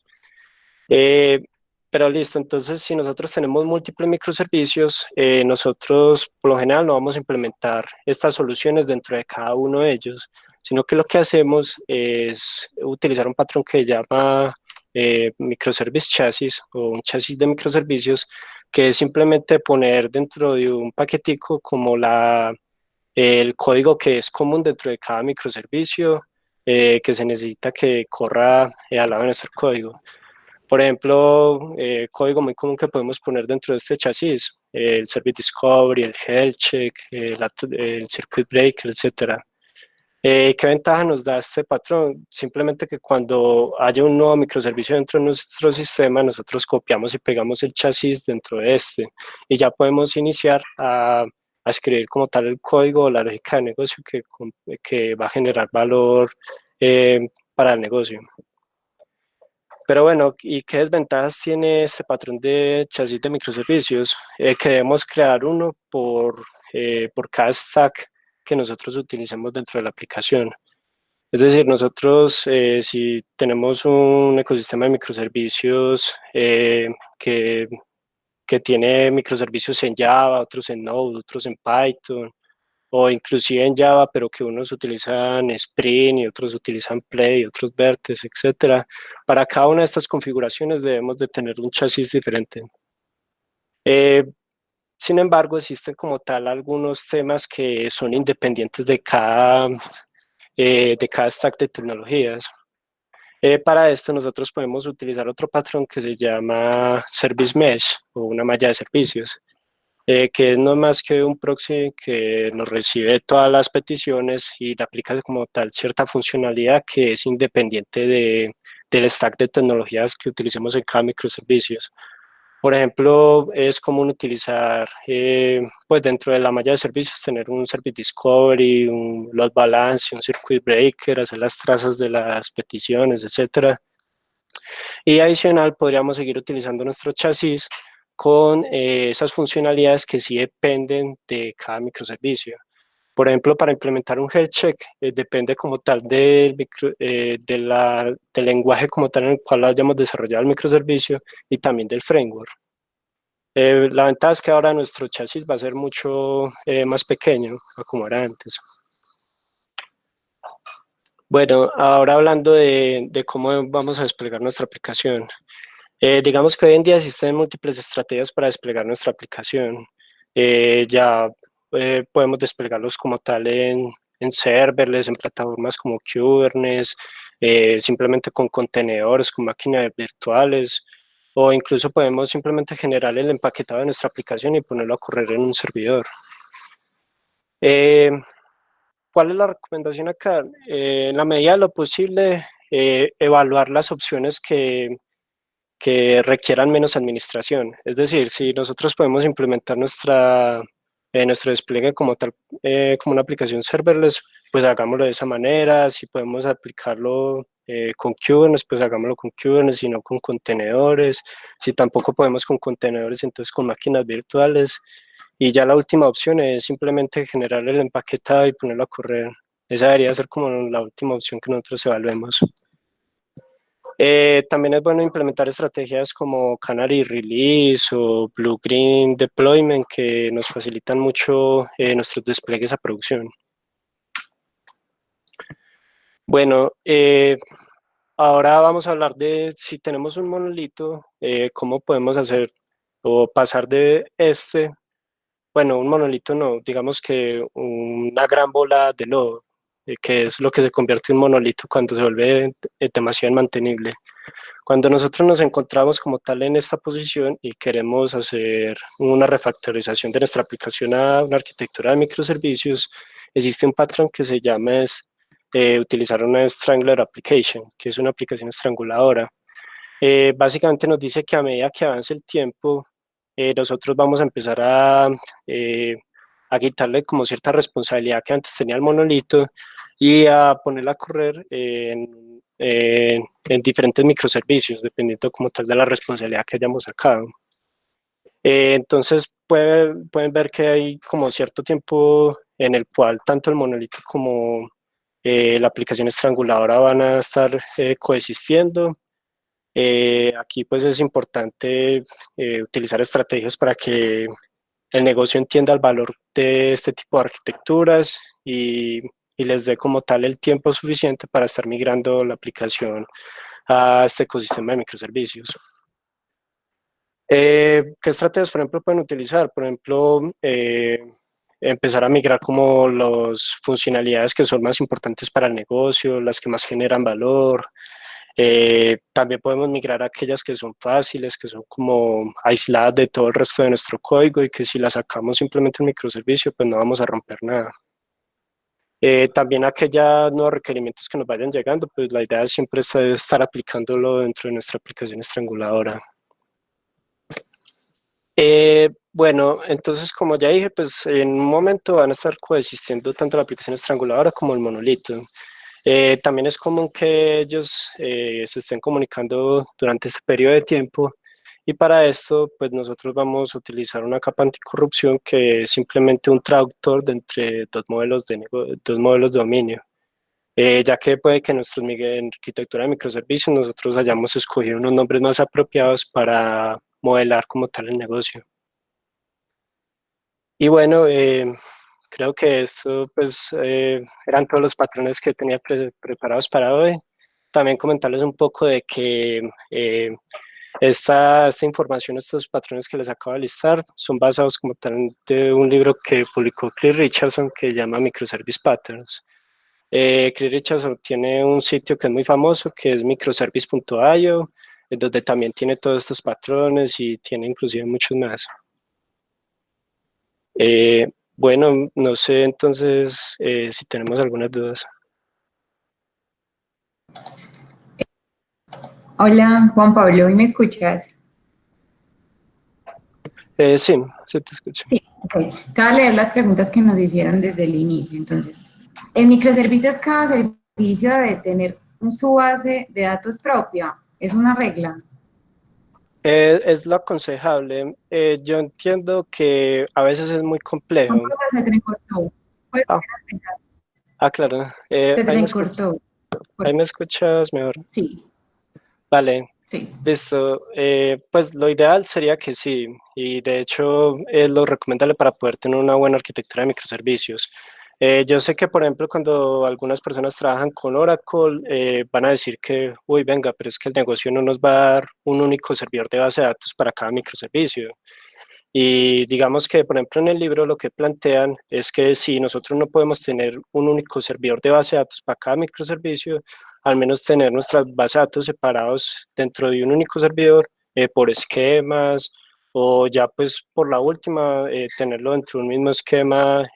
B: Pero listo, entonces si nosotros tenemos múltiples microservicios, nosotros por lo general no vamos a implementar estas soluciones dentro de cada uno de ellos, sino que lo que hacemos es utilizar un patrón que se llama microservice chassis o un chasis de microservicios, que es simplemente poner dentro de un paquetico como el código que es común dentro de cada microservicio que se necesita que corra al lado de nuestro código. Por ejemplo, código muy común que podemos poner dentro de este chasis, el Service Discovery, el Health Check, el Circuit Breaker, etcétera. ¿Qué ventaja nos da este patrón? Simplemente que cuando haya un nuevo microservicio dentro de nuestro sistema, nosotros copiamos y pegamos el chasis dentro de este y ya podemos iniciar a escribir como tal el código o la lógica de negocio que va a generar valor para el negocio. Pero bueno, ¿y qué desventajas tiene este patrón de chasis de microservicios? Que debemos crear uno por cada stack que nosotros utilicemos dentro de la aplicación. Es decir, nosotros si tenemos un ecosistema de microservicios que tiene microservicios en Java, otros en Node, otros en Python, o inclusive en Java, pero que unos utilizan Spring y otros utilizan Play, otros Vertex, etcétera. Para cada una de estas configuraciones debemos de tener un chasis diferente. Sin embargo, existen como tal algunos temas que son independientes de cada stack de tecnologías. Para esto nosotros podemos utilizar otro patrón que se llama Service Mesh o una malla de servicios, que es no más que un proxy que nos recibe todas las peticiones y le aplica como tal cierta funcionalidad que es independiente del stack de tecnologías que utilicemos en cada microservicios. Por ejemplo, es común utilizar, pues dentro de la malla de servicios, tener un Service Discovery, un Load Balance, un Circuit Breaker, hacer las trazas de las peticiones, etcétera. Y adicional, podríamos seguir utilizando nuestro chasis con esas funcionalidades que sí dependen de cada microservicio. Por ejemplo, para implementar un health check, depende como tal del lenguaje como tal en el cual hayamos desarrollado el microservicio y también del framework. La ventaja es que ahora nuestro chasis va a ser mucho más pequeño a como era antes. Bueno, ahora hablando de cómo vamos a desplegar nuestra aplicación. Digamos que hoy en día existen múltiples estrategias para desplegar nuestra aplicación. Ya podemos desplegarlos como tal en serverless, en plataformas como Kubernetes, simplemente con contenedores, con máquinas virtuales, o incluso podemos simplemente generar el empaquetado de nuestra aplicación y ponerlo a correr en un servidor. ¿Cuál es la recomendación acá? En la medida de lo posible, evaluar las opciones que requieran menos administración. Es decir, si nosotros podemos implementar nuestro despliegue como tal, como una aplicación serverless, pues hagámoslo de esa manera. Si podemos aplicarlo con Kubernetes, pues hagámoslo con Kubernetes y no con contenedores. Si tampoco podemos con contenedores, entonces con máquinas virtuales. Y ya la última opción es simplemente generar el empaquetado y ponerlo a correr. Esa debería ser como la última opción que nosotros evaluemos. También es bueno implementar estrategias como Canary Release o Blue Green Deployment que nos facilitan mucho nuestros despliegues a producción. Bueno, ahora vamos a hablar de si tenemos un monolito, cómo podemos hacer o pasar de bueno, un monolito no, digamos que una gran bola de lodo, que es lo que se convierte en monolito cuando se vuelve demasiado inmantenible. Cuando nosotros nos encontramos como tal en esta posición y queremos hacer una refactorización de nuestra aplicación a una arquitectura de microservicios, existe un patrón que se llama utilizar una Strangler Application, que es una aplicación estranguladora. Básicamente nos dice que a medida que avance el tiempo, nosotros vamos a empezar a quitarle como cierta responsabilidad que antes tenía el monolito y a ponerla a correr en diferentes microservicios, dependiendo como tal de la responsabilidad que hayamos sacado. Entonces pueden ver que hay como cierto tiempo en el cual tanto el monolito como la aplicación estranguladora van a estar coexistiendo. Aquí pues es importante utilizar estrategias para que el negocio entienda el valor de este tipo de arquitecturas y les dé como tal el tiempo suficiente para estar migrando la aplicación a este ecosistema de microservicios. ¿Qué estrategias, por ejemplo, pueden utilizar? Por ejemplo, empezar a migrar como las funcionalidades que son más importantes para el negocio, las que más generan valor. También podemos migrar a aquellas que son fáciles, que son como aisladas de todo el resto de nuestro código y que si las sacamos simplemente en microservicio, pues no vamos a romper nada. También aquellos nuevos requerimientos que nos vayan llegando, pues la idea siempre es estar aplicándolo dentro de nuestra aplicación estranguladora. Bueno, entonces como ya dije, pues en un momento van a estar coexistiendo tanto la aplicación estranguladora como el monolito. También es común que ellos se estén comunicando durante este periodo de tiempo y para esto pues nosotros vamos a utilizar una capa anticorrupción que es simplemente un traductor de entre dos modelos de dominio. Ya que puede que en arquitectura de microservicios nosotros hayamos escogido unos nombres más apropiados para modelar como tal el negocio. Y bueno, creo que esto pues eran todos los patrones que tenía preparados para hoy. También comentarles un poco de que esta información, estos patrones que les acabo de listar, son basados como tal de un libro que publicó Chris Richardson que se llama Microservice Patterns. Chris Richardson tiene un sitio que es muy famoso, que es microservice.io, donde también tiene todos estos patrones y tiene inclusive muchos más. Bueno, no sé entonces si tenemos algunas dudas.
A: Hola, Juan Pablo, ¿me escuchas?
B: Sí, sí te escucho.
A: Sí, ok. Te voy a leer las preguntas que nos hicieron desde el inicio. Entonces, en microservicios cada servicio debe tener su base de datos propia. ¿Es una regla?
B: Es lo aconsejable. Yo entiendo que a veces es muy
A: Juan
B: complejo.
A: Pablo, se te cortó. ¿Puedes
B: Ah,
A: empezar?
B: claro.
A: Se te cortó.
B: Ahí me escuchas mejor.
A: Sí,
B: Vale,
A: sí.
B: listo. Pues lo ideal sería que sí. Y de hecho es lo recomendable para poder tener una buena arquitectura de microservicios. Yo sé que, por ejemplo, cuando algunas personas trabajan con Oracle, van a decir que, uy, venga, pero es que el negocio no nos va a dar un único servidor de base de datos para cada microservicio. Y digamos que, por ejemplo, en el libro lo que plantean es que si nosotros no podemos tener un único servidor de base de datos para cada microservicio, al menos tener nuestras bases de datos separados dentro de un único servidor por esquemas o ya pues por la última, tenerlo dentro de un mismo esquema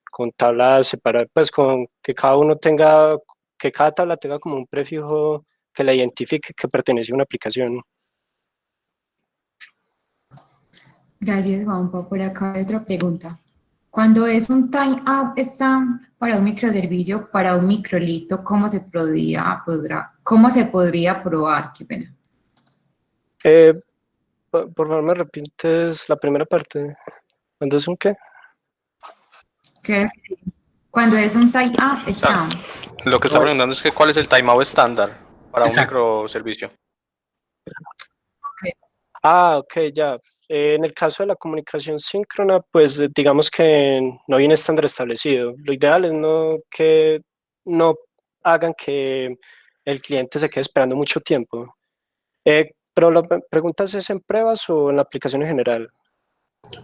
B: con tablas separadas, pues con que cada uno tenga, que cada tabla tenga como un prefijo que la identifique que pertenece a una aplicación.
A: Gracias, Juanpa. Por acá hay otra pregunta. Cuando es un time up está para un microservicio, para un microlito, cómo se podría probar? Qué pena.
B: Eh, por favor, me repites la primera parte. ¿Cuándo es un qué?
A: Claro que sí. Cuando es un time up está.
C: Lo que está preguntando es que cuál es el timeout estándar para un
E: Exacto.
C: microservicio.
B: Ok, ya. En el caso de la comunicación síncrona, pues digamos que no hay un estándar establecido. Lo ideal es que no hagan que el cliente se quede esperando mucho tiempo. Pero la pregunta es en pruebas o en la aplicación en general.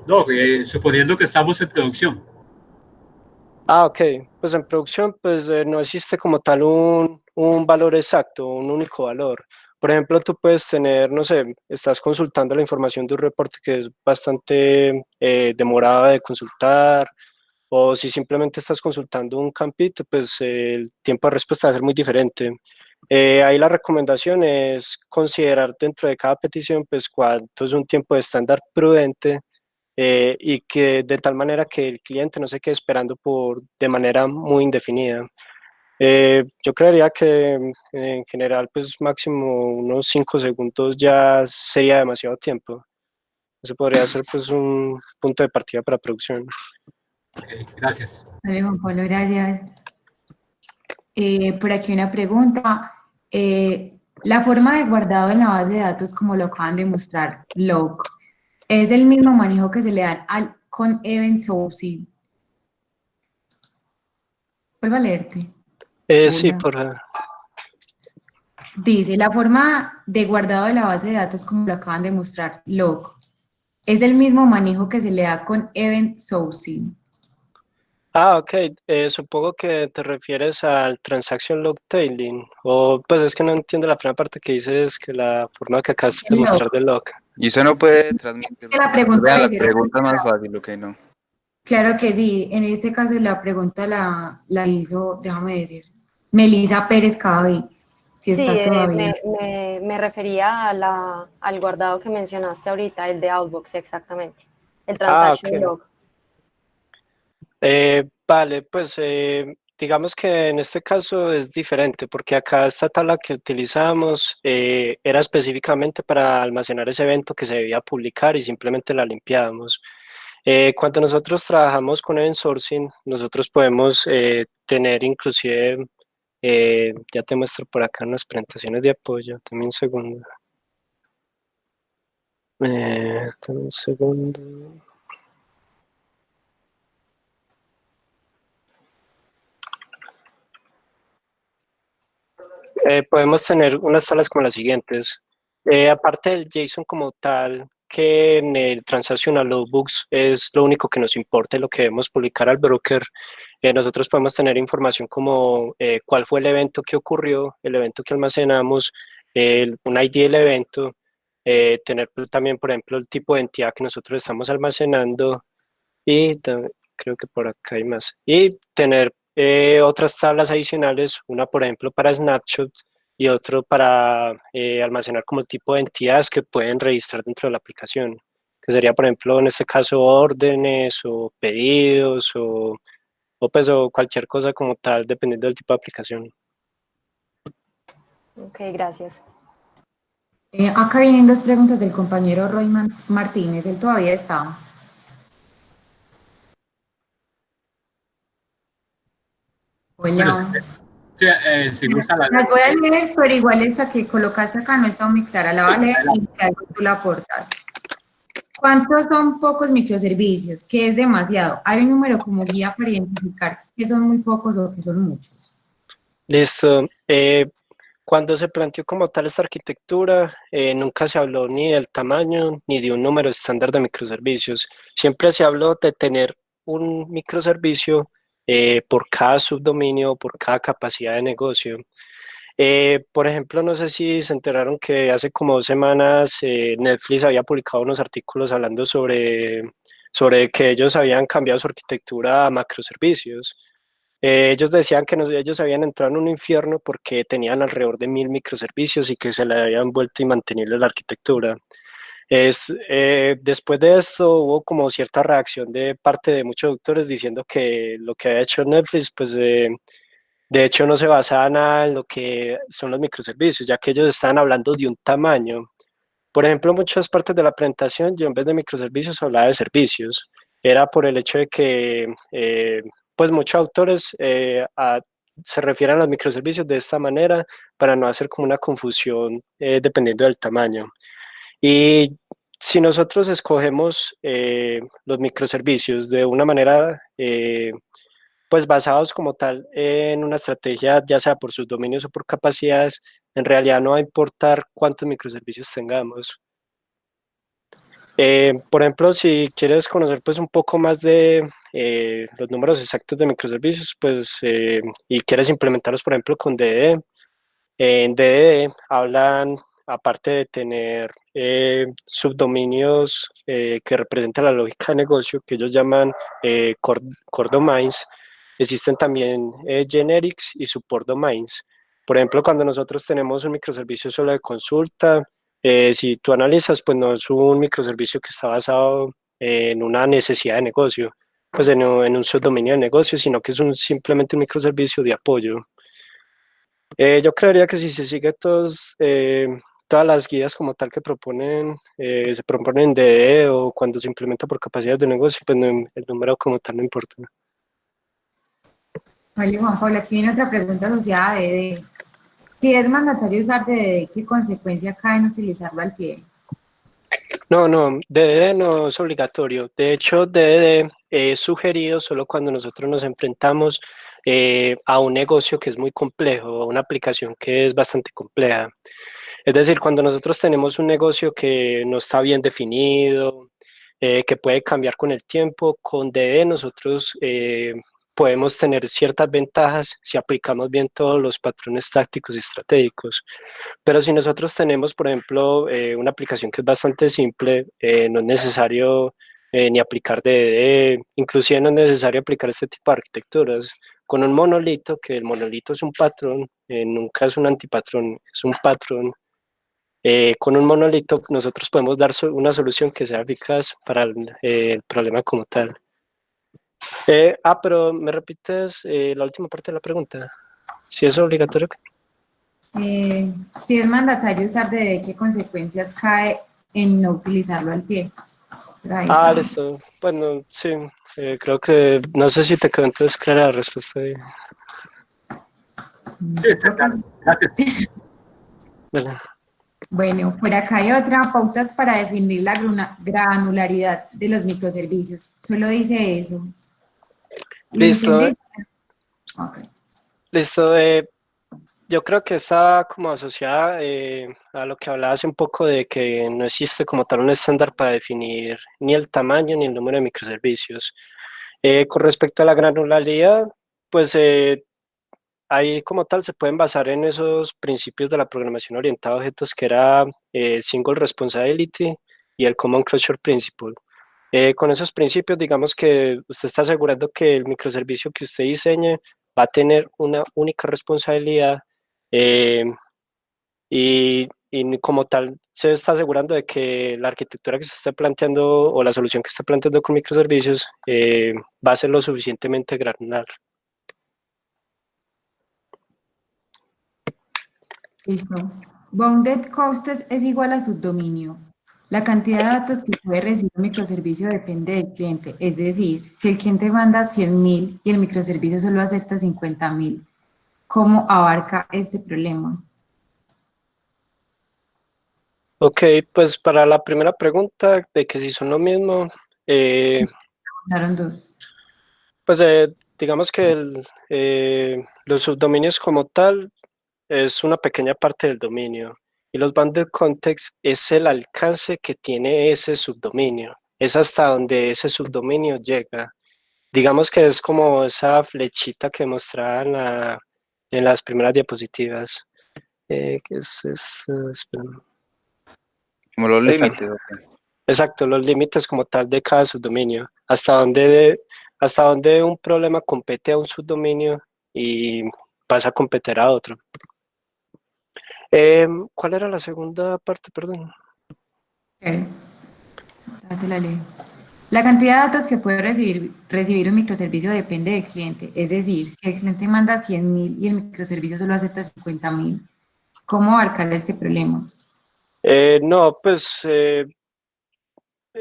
D: No, suponiendo que estamos en producción.
B: Ok. Pues en producción pues no existe como tal un valor exacto, un único valor. Por ejemplo, tú puedes tener, no sé, estás consultando la información de un reporte que es bastante demorado de consultar, o si simplemente estás consultando un campito, pues el tiempo de respuesta va a ser muy diferente. Ahí la recomendación es considerar dentro de cada petición, pues cuánto es un tiempo de estándar prudente y que de tal manera que el cliente no se quede esperando de manera muy indefinida. Yo creería que en general, pues máximo unos 5 segundos ya sería demasiado tiempo. Eso podría ser pues un punto de partida para producción.
D: Ok, gracias.
A: Vale, Juan Pablo, gracias. Por aquí una pregunta. La forma de guardado en la base de datos, como lo acaban de mostrar, log, ¿es el mismo manejo que se le dan con event sourcing? Vuelvo a leerte.
B: Sí,
A: Hola. Dice, la forma de guardado de la base de datos, como lo acaban de mostrar, log, ¿es el mismo manejo que se le da con event sourcing?
B: ok. Supongo que te refieres al transaction log tailing, o pues es que no entiendo la primera parte que dices, que la forma que acabas de
A: El log.
B: mostrar del log.
F: Y usted no puede transmitir.
A: La pregunta
F: Vean, la
A: dice,
F: pregunta es más fácil, ok, no.
A: claro que sí, en este caso la pregunta la hizo, déjame decir, Melisa Pérez Cabe, si
G: Sí,
A: está todavía.
G: me refería a al guardado que mencionaste ahorita, el de Outbox, exactamente. El
B: Ok.
G: transaction log.
B: Vale, pues digamos que en este caso es diferente porque acá esta tabla que utilizamos era específicamente para almacenar ese evento que se debía publicar y simplemente la limpiábamos. Cuando nosotros trabajamos con Event Sourcing, nosotros podemos tener inclusive, ya te muestro por acá unas presentaciones de apoyo, dame un segundo. Dame un segundo. Podemos tener unas tablas como las siguientes. Aparte del JSON como tal, que en el Transactional Logbooks es lo único que nos importa, lo que debemos publicar al broker, nosotros podemos tener información como cuál fue el evento que ocurrió, el evento que almacenamos, un ID del evento, tener también, por ejemplo, el tipo de entidad que nosotros estamos almacenando y creo que por acá hay más. Y tener otras tablas adicionales, una por ejemplo para snapshot y otro para almacenar como tipo de entidades que pueden registrar dentro de la aplicación, que sería por ejemplo en este caso órdenes o pedidos o pues o cualquier cosa como tal, dependiendo del tipo de aplicación.
G: Ok, gracias.
A: Acá vienen dos preguntas del compañero Roy Martínez, él todavía está.
D: Bueno,
A: Hola.
D: si gusta la
A: Las
D: leo.
A: voy a leer, pero igual esta que colocaste acá no está muy clara, la voy a leer y si algo tú la aportas. ¿Cuántos son pocos microservicios? ¿Qué es demasiado? Hay un número como guía para identificar que son muy pocos o que son muchos.
B: Listo. Cuando se planteó como tal esta arquitectura, nunca se habló ni del tamaño ni de un número estándar de microservicios. Siempre se habló de tener un microservicio por cada subdominio, por cada capacidad de negocio. Por ejemplo, no sé si se enteraron que hace como 2 semanas Netflix había publicado unos artículos hablando sobre que ellos habían cambiado su arquitectura a macroservicios. Ellos decían que ellos habían entrado en un infierno porque tenían alrededor de 1000 microservicios y que se le habían vuelto imantenible la arquitectura. Después de esto hubo como cierta reacción de parte de muchos doctores diciendo que lo que había hecho Netflix, pues de hecho no se basaba nada en lo que son los microservicios, ya que ellos estaban hablando de un tamaño. Por ejemplo, en muchas partes de la presentación yo en vez de microservicios hablaba de servicios. Era por el hecho de que pues muchos autores se refieren a los microservicios de esta manera para no hacer como una confusión dependiendo del tamaño. Y si nosotros escogemos los microservicios de una manera pues basados como tal en una estrategia, ya sea por sus dominios o por capacidades, en realidad no va a importar cuántos microservicios tengamos. Por ejemplo, si quieres conocer pues un poco más de los números exactos de microservicios, pues y quieres implementarlos, por ejemplo, con DDD, en DDD hablan, aparte de tener subdominios que representan la lógica de negocio, que ellos llaman core domains, existen también generics y support domains. Por ejemplo, cuando nosotros tenemos un microservicio solo de consulta, si tú analizas, pues no es un microservicio que está basado en una necesidad de negocio, pues en un subdominio de negocio, sino que es simplemente un microservicio de apoyo. Yo creería que si se sigue todas las guías como tal que proponen, se proponen DDE o cuando se implementa por capacidad de negocio, pues el número como tal no importa.
A: Vale, Juan Pablo, aquí viene otra pregunta asociada a DD. Si es mandatorio usar DD, ¿qué consecuencia cae en utilizarlo al pie?
B: No, DDD no es obligatorio. De hecho, DDD es sugerido solo cuando nosotros nos enfrentamos a un negocio que es muy complejo, a una aplicación que es bastante compleja. Es decir, cuando nosotros tenemos un negocio que no está bien definido, que puede cambiar con el tiempo, con DDD nosotros podemos tener ciertas ventajas si aplicamos bien todos los patrones tácticos y estratégicos. Pero si nosotros tenemos, por ejemplo, una aplicación que es bastante simple, no es necesario ni aplicar DDD, inclusive no es necesario aplicar este tipo de arquitecturas. Con un monolito, que el monolito es un patrón, nunca es un antipatrón, es un patrón. Con un monolito nosotros podemos dar una solución que sea eficaz para el problema como tal. Pero me repites la última parte de la pregunta. Si es obligatorio.
A: Si es mandatorio usar DD, ¿qué consecuencias cae en no utilizarlo al pie? Ahí está.
B: Listo. Bueno, sí. Creo que, no sé si te quedó entonces clara la respuesta.
D: Sí, está claro. Gracias.
B: Vale.
A: Bueno, por acá hay otra, pautas para definir la granularidad de los microservicios. Solo dice eso. ¿Lo
B: Listo.
A: entendiste? Ok.
B: Listo. Yo creo que está como asociada a lo que hablaba hace un poco de que no existe como tal un estándar para definir ni el tamaño ni el número de microservicios. Con respecto a la granularidad, pues ahí como tal se pueden basar en esos principios de la programación orientada a objetos que era Single Responsibility y el Common Closure Principle. Con esos principios, digamos que usted está asegurando que el microservicio que usted diseñe va a tener una única responsabilidad y como tal se está asegurando de que la arquitectura que se está planteando o la solución que está planteando con microservicios va a ser lo suficientemente granular.
A: Listo. Bounded Costes es igual a subdominio. La cantidad de datos que puede recibir un microservicio depende del cliente. Es decir, si el cliente manda 100.000 y el microservicio solo acepta 50.000, ¿cómo abarca este problema?
B: Ok, pues para la primera pregunta de que si son lo mismo,
A: Sí, preguntaron dos.
B: pues digamos que los subdominios como tal es una pequeña parte del dominio y los bounded context es el alcance que tiene ese subdominio, es hasta donde ese subdominio llega. Digamos que es como esa flechita que mostraba en las primeras diapositivas. ¿Qué es esto? Espera.
F: Como los
B: Esta.
F: límites. Ok.
B: Exacto, los límites como tal de cada subdominio, hasta donde un problema compete a un subdominio y pasa a competir a otro. ¿Cuál era la segunda parte? Perdón.
A: Okay. O sea, te la leo. La cantidad de datos que puede recibir un microservicio depende del cliente. Es decir, si el cliente manda 100.000 y el microservicio solo acepta 50.000, ¿cómo abarcar este problema?
B: No, pues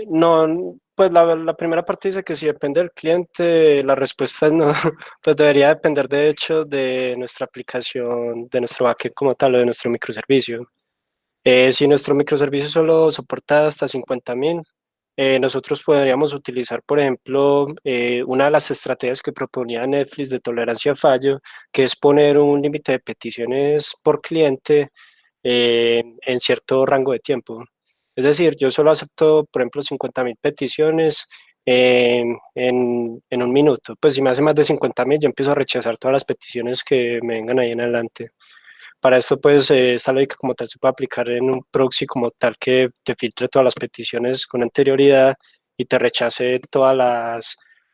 B: no, pues la primera parte dice que si depende del cliente, la respuesta es no, pues debería depender de hecho de nuestra aplicación, de nuestro backend como tal o de nuestro microservicio. Si nuestro microservicio solo soporta hasta 50.000, nosotros podríamos utilizar, por ejemplo, una de las estrategias que proponía Netflix de tolerancia a fallo, que es poner un límite de peticiones por cliente en cierto rango de tiempo. Es decir, yo solo acepto, por ejemplo, 50.000 peticiones en un minuto. Pues si me hace más de 50.000, yo empiezo a rechazar todas las peticiones que me vengan ahí en adelante. Para esto, pues, esta lógica como tal se puede aplicar en un proxy como tal que te filtre todas las peticiones con anterioridad y te rechace todas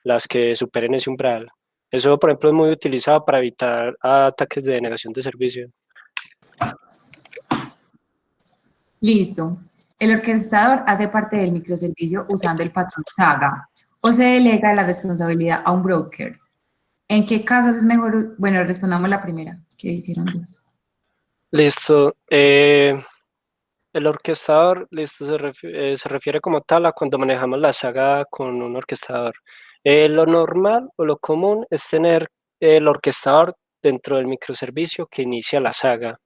B: las que superen ese umbral. Eso, por ejemplo, es muy utilizado para evitar ataques de denegación de servicio.
A: Listo. El orquestador hace parte del microservicio usando el patrón Saga o se delega la responsabilidad a un broker. ¿En qué casos es mejor? Bueno, respondamos la primera, que hicieron dos.
B: Listo. El orquestador, listo, se refiere como tal a cuando manejamos la saga con un orquestador. Lo normal o lo común es tener el orquestador dentro del microservicio que inicia la saga,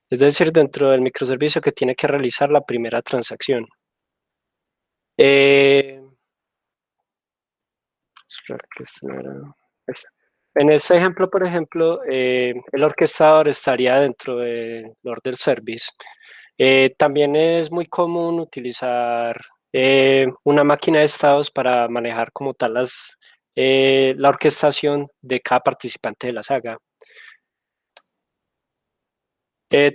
B: es decir, dentro del microservicio que tiene que realizar la primera transacción. Eh, espera, que esto no era- esta. En este ejemplo, por ejemplo, el orquestador estaría dentro del order service. También es muy común utilizar una máquina de estados para manejar como tal la orquestación de cada participante de la saga.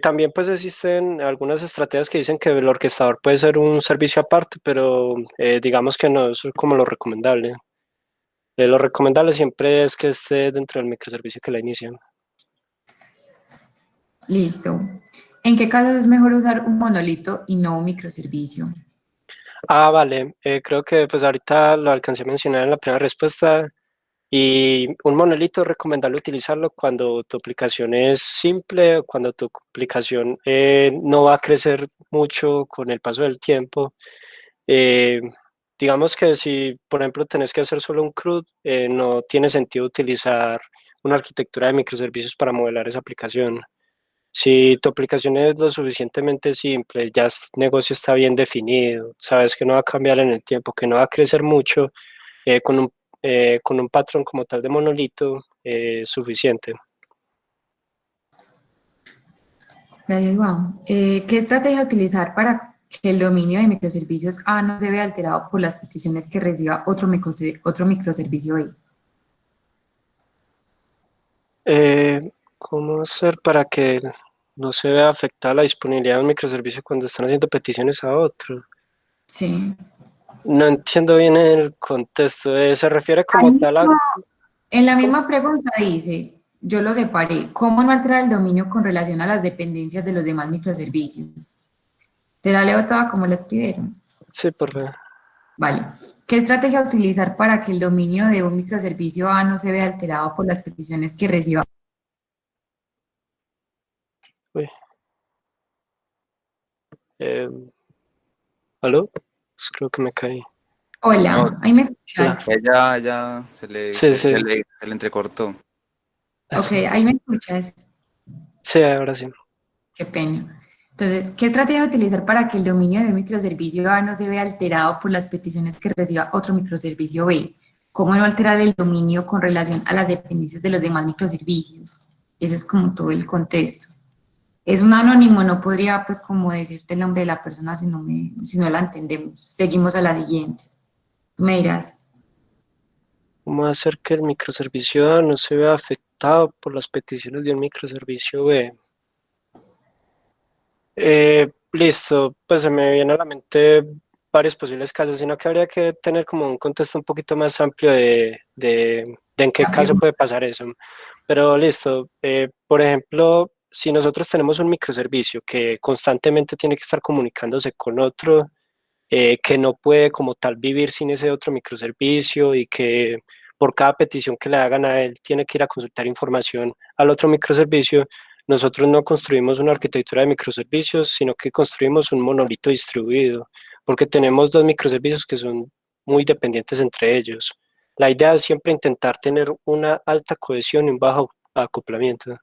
B: También pues existen algunas estrategias que dicen que el orquestador puede ser un servicio aparte, pero digamos que no es como lo recomendable. Lo recomendable siempre es que esté dentro del microservicio que la inicia.
A: Listo. ¿En qué casos es mejor usar un monolito y no un microservicio?
B: Ah, vale. Creo que pues ahorita lo alcancé a mencionar en la primera respuesta. Y un monolito es recomendable utilizarlo cuando tu aplicación es simple o cuando tu aplicación no va a crecer mucho con el paso del tiempo. Eh, digamos que si, por ejemplo, tenés que hacer solo un CRUD, no tiene sentido utilizar una arquitectura de microservicios para modelar esa aplicación. Si tu aplicación es lo suficientemente simple, el negocio está bien definido, sabes que no va a cambiar en el tiempo, que no va a crecer mucho, eh, con un, con un patrón como tal de monolito suficiente.
A: Gracias, Juan. ¿Qué estrategia utilizar para que el dominio de microservicios A no se vea alterado por las peticiones que reciba otro microservicio B?
B: ¿Cómo hacer para que no se vea afectada la disponibilidad de un microservicio cuando están haciendo peticiones a otro?
A: Sí.
B: No entiendo bien el contexto. Se refiere
A: Ahí
B: como tal a...
A: mismo, en la misma pregunta dice, yo lo separé, ¿cómo no alterar el dominio con relación a las dependencias de los demás microservicios? Te la leo toda como la escribieron.
B: Sí, por favor.
A: Vale. ¿Qué estrategia utilizar para que el dominio de un microservicio A no se vea alterado por las peticiones que reciba?
B: Uy. ¿Aló? Pues creo que me caí.
F: No,
A: Hola, ¿ahí me
B: Sí,
A: escuchas?
F: ya
B: sí, sí.
F: se le entrecortó.
A: Ok, ahí me escuchas.
B: Sí, ahora sí.
A: Qué pena. Entonces, ¿qué estrategia utilizar para que el dominio de un microservicio A no se vea alterado por las peticiones que reciba otro microservicio B? ¿Cómo no alterar el dominio con relación a las dependencias de los demás microservicios? Ese es como todo el contexto. Es un anónimo, no podría pues como decirte el nombre de la persona si no la entendemos. Seguimos a la siguiente. Me dirás,
B: ¿Cómo hacer que el microservicio A no se vea afectado por las peticiones de un microservicio B? Listo, pues se me viene a la mente varios posibles casos, sino que habría que tener como un contexto un poquito más amplio de en qué
A: la
B: caso
A: pregunta,
B: puede pasar eso. Pero listo, por ejemplo, si nosotros tenemos un microservicio que constantemente tiene que estar comunicándose con otro, que no puede como tal vivir sin ese otro microservicio y que por cada petición que le hagan a él tiene que ir a consultar información al otro microservicio, nosotros no construimos una arquitectura de microservicios, sino que construimos un monolito distribuido, porque tenemos dos microservicios que son muy dependientes entre ellos. La idea es siempre intentar tener una alta cohesión y un bajo acoplamiento.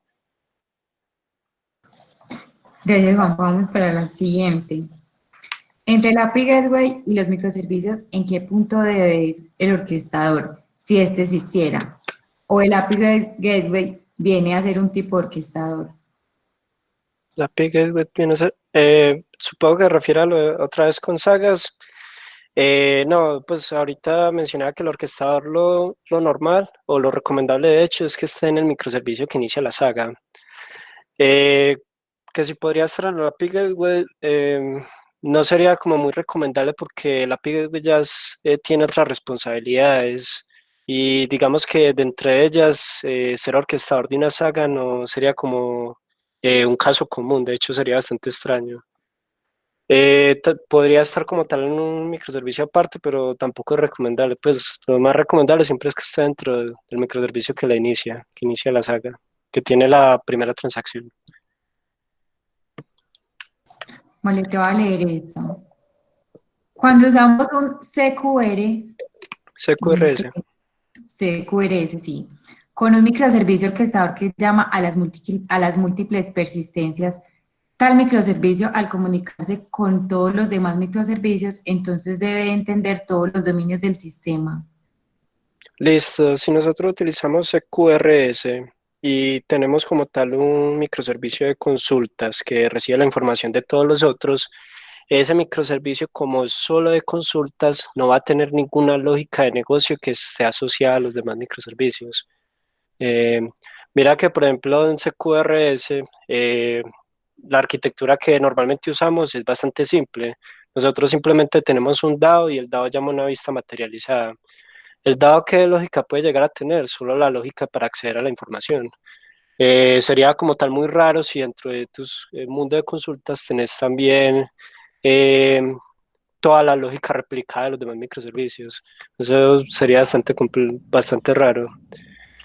A: gracias Juan, vamos para la siguiente. Entre el API Gateway y los microservicios, ¿en qué punto debe ir el orquestador, si este existiera? ¿O el API Gateway viene a ser un tipo de orquestador?
B: La Picket viene a ser, supongo que refiere a otra vez con sagas. No, pues ahorita mencionaba que el orquestador lo normal o lo recomendable de hecho es que esté en el microservicio que inicia la saga. Eh, que si podría estar en la API Gateway, no sería como muy recomendable porque la API Gateway ya tiene otras responsabilidades y digamos que de entre ellas ser orquestador de una saga no sería como un caso común, de hecho sería bastante extraño. Podría estar como tal en un microservicio aparte, pero tampoco es recomendable. Pues lo más recomendable siempre es que esté dentro del microservicio que inicia la saga, que tiene la primera transacción.
A: Vale, te voy a leer eso. Cuando usamos un CQR,
B: CQRS.
A: CQRS, sí, con un microservicio orquestador que llama a las múltiples persistencias, tal microservicio al comunicarse con todos los demás microservicios, entonces debe entender todos los dominios del sistema.
B: Listo, si nosotros utilizamos CQRS y tenemos como tal un microservicio de consultas que recibe la información de todos los otros, ese microservicio como solo de consultas no va a tener ninguna lógica de negocio que esté asociada a los demás microservicios. Eh, Mira que por ejemplo en CQRS la arquitectura que normalmente usamos es bastante simple. Nosotros simplemente tenemos un DAO y el DAO llama una vista materializada. ¿El dado qué lógica puede llegar a tener? Solo la lógica para acceder a la información. Sería como tal muy raro si dentro de tu mundo de consultas tenés también eh, toda la lógica replicada de los demás microservicios. Eso sería bastante raro.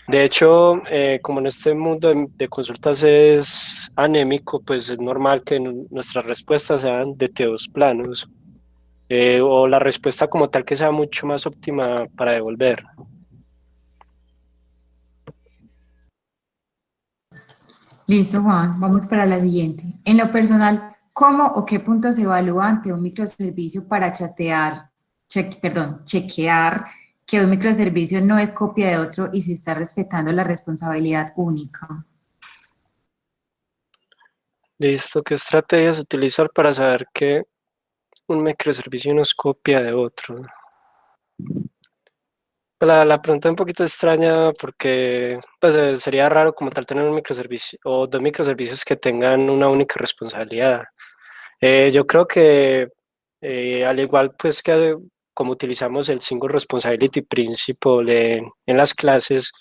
B: De hecho, como en este mundo de consultas es anémico, pues es normal que nuestras respuestas sean de teos planos, o la respuesta como tal que sea mucho más óptima para devolver.
A: Listo, Juan, vamos para la siguiente. En lo personal, ¿cómo o qué puntos se evalúa ante un microservicio para chequear que un microservicio no es copia de otro y se está respetando la responsabilidad única?
B: Listo, ¿qué estrategias utilizar para saber que un microservicio no es copia de otro? La pregunta es un poquito extraña porque pues, sería raro como tal tener un microservicio o dos microservicios que tengan una única responsabilidad. Yo creo que al igual pues que como utilizamos el Single Responsibility Principle en las clases,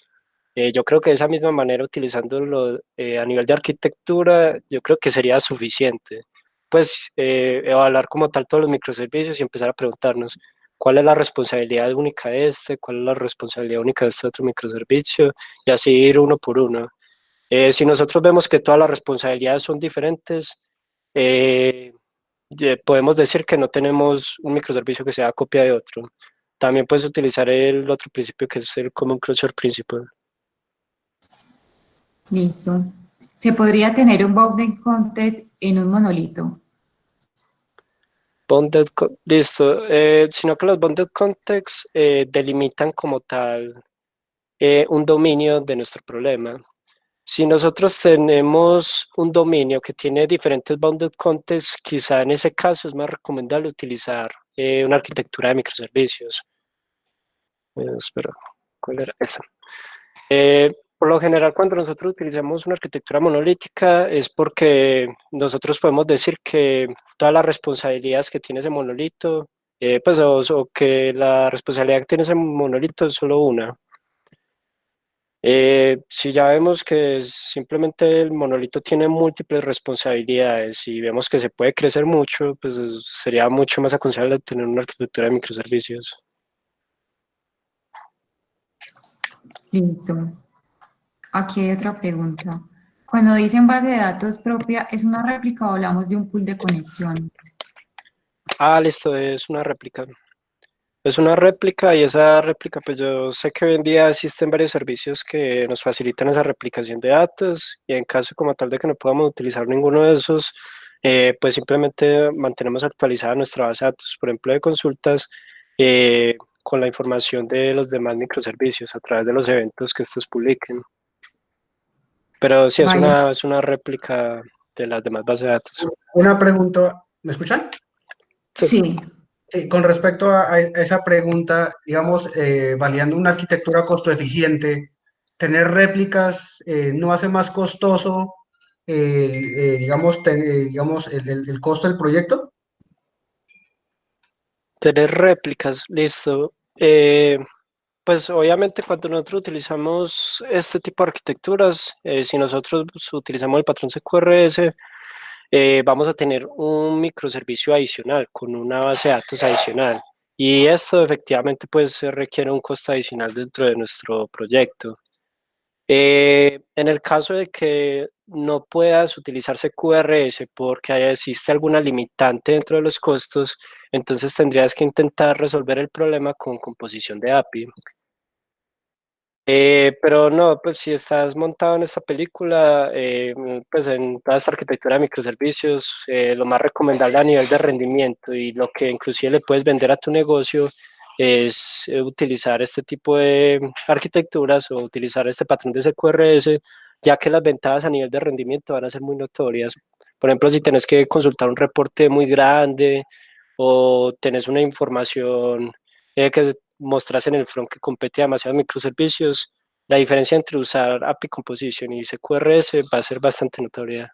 B: yo creo que de esa misma manera utilizándolo a nivel de arquitectura, yo creo que sería suficiente. Pues evaluar como tal todos los microservicios y empezar a preguntarnos cuál es la responsabilidad única de este, cuál es la responsabilidad única de este otro microservicio y así ir uno por uno. Si nosotros vemos que todas las responsabilidades son diferentes, eh, podemos decir que no tenemos un microservicio que sea copia de otro. También puedes utilizar el otro principio que es el Common Closure Principle.
A: Listo. Se podría tener un bounding contest en un monolito.
B: Listo. Sino que los bounded contexts delimitan como tal un dominio de nuestro problema. Si nosotros tenemos un dominio que tiene diferentes bounded contexts, quizá en ese caso es más recomendable utilizar una arquitectura de microservicios. Espera, ¿cuál era esta? Por lo general, cuando nosotros utilizamos una arquitectura monolítica es porque nosotros podemos decir que todas las responsabilidades que tiene ese monolito, pues, o que la responsabilidad que tiene ese monolito es solo una. Si ya vemos que simplemente el monolito tiene múltiples responsabilidades y vemos que se puede crecer mucho, pues sería mucho más aconsejable tener una arquitectura de microservicios.
A: Listo. Aquí hay otra pregunta. Cuando dicen base de datos propia, ¿es una réplica o hablamos de un pool de conexiones?
B: Listo, es una réplica. Es una réplica y esa réplica, pues yo sé que hoy en día existen varios servicios que nos facilitan esa replicación de datos y en caso como tal de que no podamos utilizar ninguno de esos, pues simplemente mantenemos actualizada nuestra base de datos, por ejemplo, de consultas, con la información de los demás microservicios a través de los eventos que estos publiquen. Pero sí,
A: Vale.
B: es una réplica de las demás bases de datos.
H: Una pregunta, ¿me escuchan?
A: Sí.
H: Sí, con respecto a esa pregunta, digamos, validando una arquitectura costo eficiente, tener réplicas no hace más costoso, digamos, el costo del proyecto.
B: Tener réplicas, listo. Pues obviamente cuando nosotros utilizamos este tipo de arquitecturas, si nosotros utilizamos el patrón CQRS, vamos a tener un microservicio adicional con una base de datos adicional. Y esto efectivamente pues requiere un costo adicional dentro de nuestro proyecto. En el caso de que no puedas utilizarse QRS porque existe alguna limitante dentro de los costos, entonces tendrías que intentar resolver el problema con composición de API. Pero no, pues si estás montado en esta película, pues en toda esta arquitectura de microservicios, lo más recomendable a nivel de rendimiento y lo que inclusive le puedes vender a tu negocio es utilizar este tipo de arquitecturas o utilizar este patrón de CQRS, ya que las ventajas a nivel de rendimiento van a ser muy notorias. Por ejemplo, si tenés que consultar un reporte muy grande o tenés una información que mostras en el front que compete a demasiados microservicios, la diferencia entre usar API Composition y CQRS va a ser bastante notoria.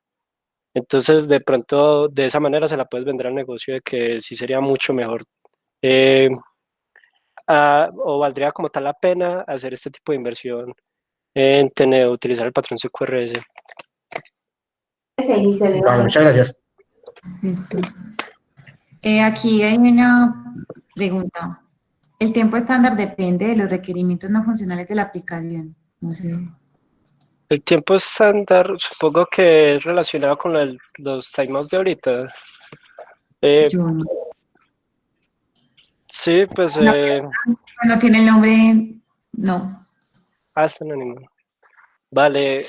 B: Entonces, de pronto, de esa manera se la puedes vender al negocio de que sí sería mucho mejor o valdría como tal la pena hacer este tipo de inversión en utilizar el patrón CQRS.
H: Vale, muchas gracias.
A: Listo. Aquí hay una pregunta. ¿El tiempo estándar depende de los requerimientos no funcionales de la aplicación? No sé.
B: El tiempo estándar, supongo que es relacionado con los timeouts de ahorita.
A: Yo no.
B: Sí, pues...
A: Cuando tiene el nombre, no.
B: es anónimo. Vale.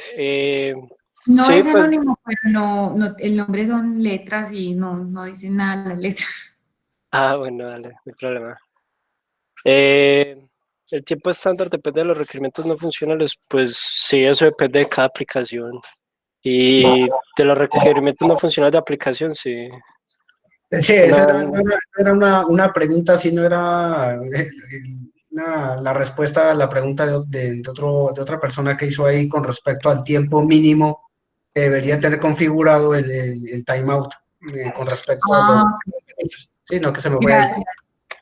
A: No
B: Sí,
A: es
B: pues...
A: anónimo, pero no, el nombre son letras y no dicen nada las letras.
B: Bueno, dale, no hay problema. El tiempo estándar depende de los requerimientos no funcionales, pues sí, eso depende de cada aplicación. Y de los requerimientos no funcionales de aplicación, sí.
H: Sí, esa era, no era una pregunta, sí, no era la respuesta a la pregunta de otra persona que hizo ahí con respecto al tiempo mínimo que debería tener configurado el timeout con respecto a los...
A: Ah,
H: Sí, no, que se me fue el...
A: gracias.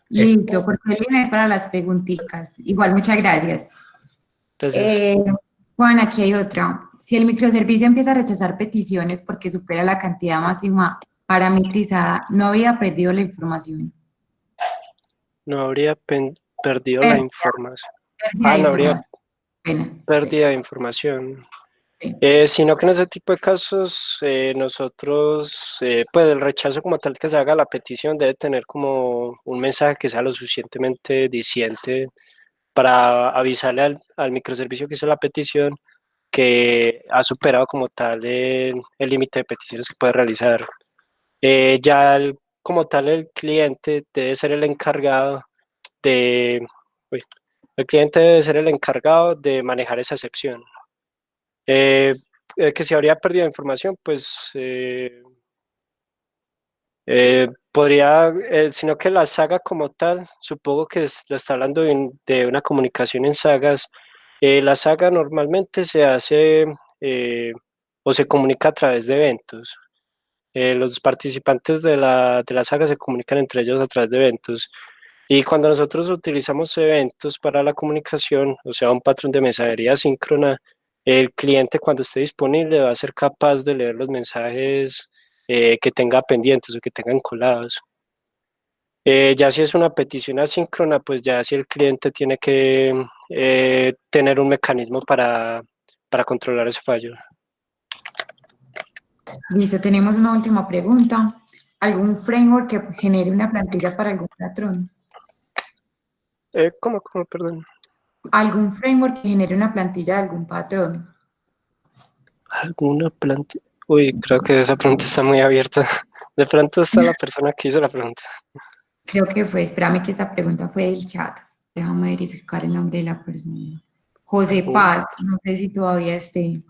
H: Sí.
A: Listo, porque el link es para las preguntitas. Igual, muchas gracias.
B: Gracias.
A: Juan, aquí hay otra. Si el microservicio empieza a rechazar peticiones porque supera la cantidad máxima parametrizada, ¿no había perdido la información?
B: No habría perdido la
A: Pérdida,
B: información.
A: pérdida de
B: No habría
A: información. Pena, sí,
B: pérdida de información.
A: sí.
B: Sino que en ese tipo de casos, nosotros, pues el rechazo como tal que se haga la petición debe tener como un mensaje que sea lo suficientemente diciente para avisarle al microservicio que hizo la petición que ha superado como tal el límite de peticiones que puede realizar. Como tal el cliente debe ser el encargado de, uy, el cliente debe ser el encargado de manejar esa excepción. Que si habría perdido información, pues podría, sino que la saga como tal, supongo que lo está hablando de una comunicación en sagas. La saga normalmente se hace o se comunica a través de eventos. Los participantes de la saga se comunican entre ellos a través de eventos. Y cuando nosotros utilizamos eventos para la comunicación, o sea, un patrón de mensajería síncrona, el cliente cuando esté disponible va a ser capaz de leer los mensajes que tenga pendientes o que tengan colados. Ya si es una petición asíncrona, pues ya si el cliente tiene que tener un mecanismo para controlar ese fallo.
A: Listo, tenemos una última pregunta. ¿Algún framework que genere una plantilla para algún patrón?
B: ¿Cómo, perdón?
A: ¿Algún framework que genere una plantilla de algún patrón?
B: ¿Alguna plantilla? Uy, creo que esa pregunta está muy abierta. De pronto está la persona que hizo la pregunta.
A: Creo que fue, espérame que esta pregunta fue del chat. Déjame verificar el nombre de la persona. José Paz, no sé si todavía esté.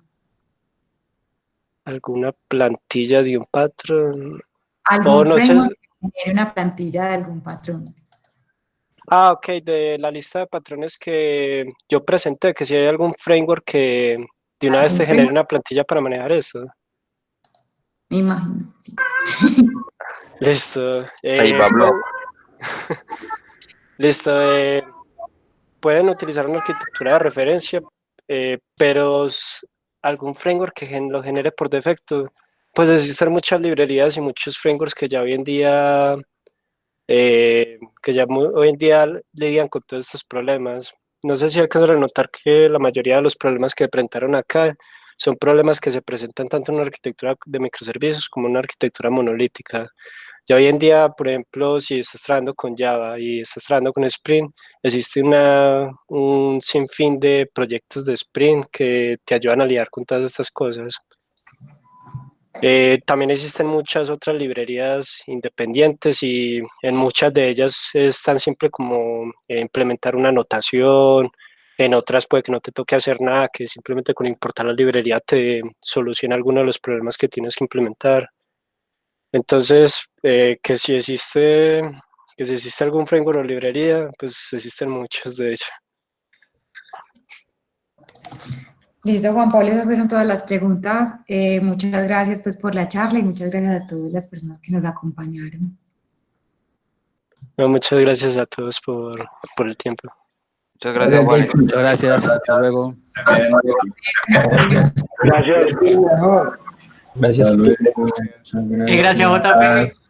B: ¿Alguna plantilla de un patrón?
A: ¿Algún
B: No sé.
A: framework que genere una plantilla de algún patrón?
B: Ok, de la lista de patrones que yo presenté, que si hay algún framework que de una vez
A: ¿Algún
B: te genere
A: framework?
B: una plantilla para manejar esto.
A: Me imagino, sí.
B: Listo.
F: Saibablock.
B: Listo. Pueden utilizar una arquitectura de referencia, pero algún framework que lo genere por defecto. Pues existen muchas librerías y muchos frameworks que ya hoy en día lidian con todos estos problemas. no sé si alcanzan a notar que la mayoría de los problemas que presentaron acá son problemas que se presentan tanto en una arquitectura de microservicios como en una arquitectura monolítica. Ya hoy en día, por ejemplo, si estás trabajando con Java y estás trabajando con Spring, existe un sinfín de proyectos de Spring que te ayudan a lidiar con todas estas cosas. También existen muchas otras librerías independientes y en muchas de ellas están siempre como implementar una notación, en otras puede que no te toque hacer nada, que simplemente con importar la librería te soluciona alguno de los problemas que tienes que implementar. Entonces, que si existe algún framework o librería, pues existen muchos de ellos.
A: Listo, Juan Pablo, esas fueron todas las preguntas. Muchas gracias pues por la charla y muchas gracias a todas las personas que nos acompañaron.
B: No, muchas gracias a todos por el tiempo.
F: Muchas gracias, Juan.
I: Muchas gracias. Hasta luego.
B: Gracias.
E: Gracias.
J: Gracias, JP.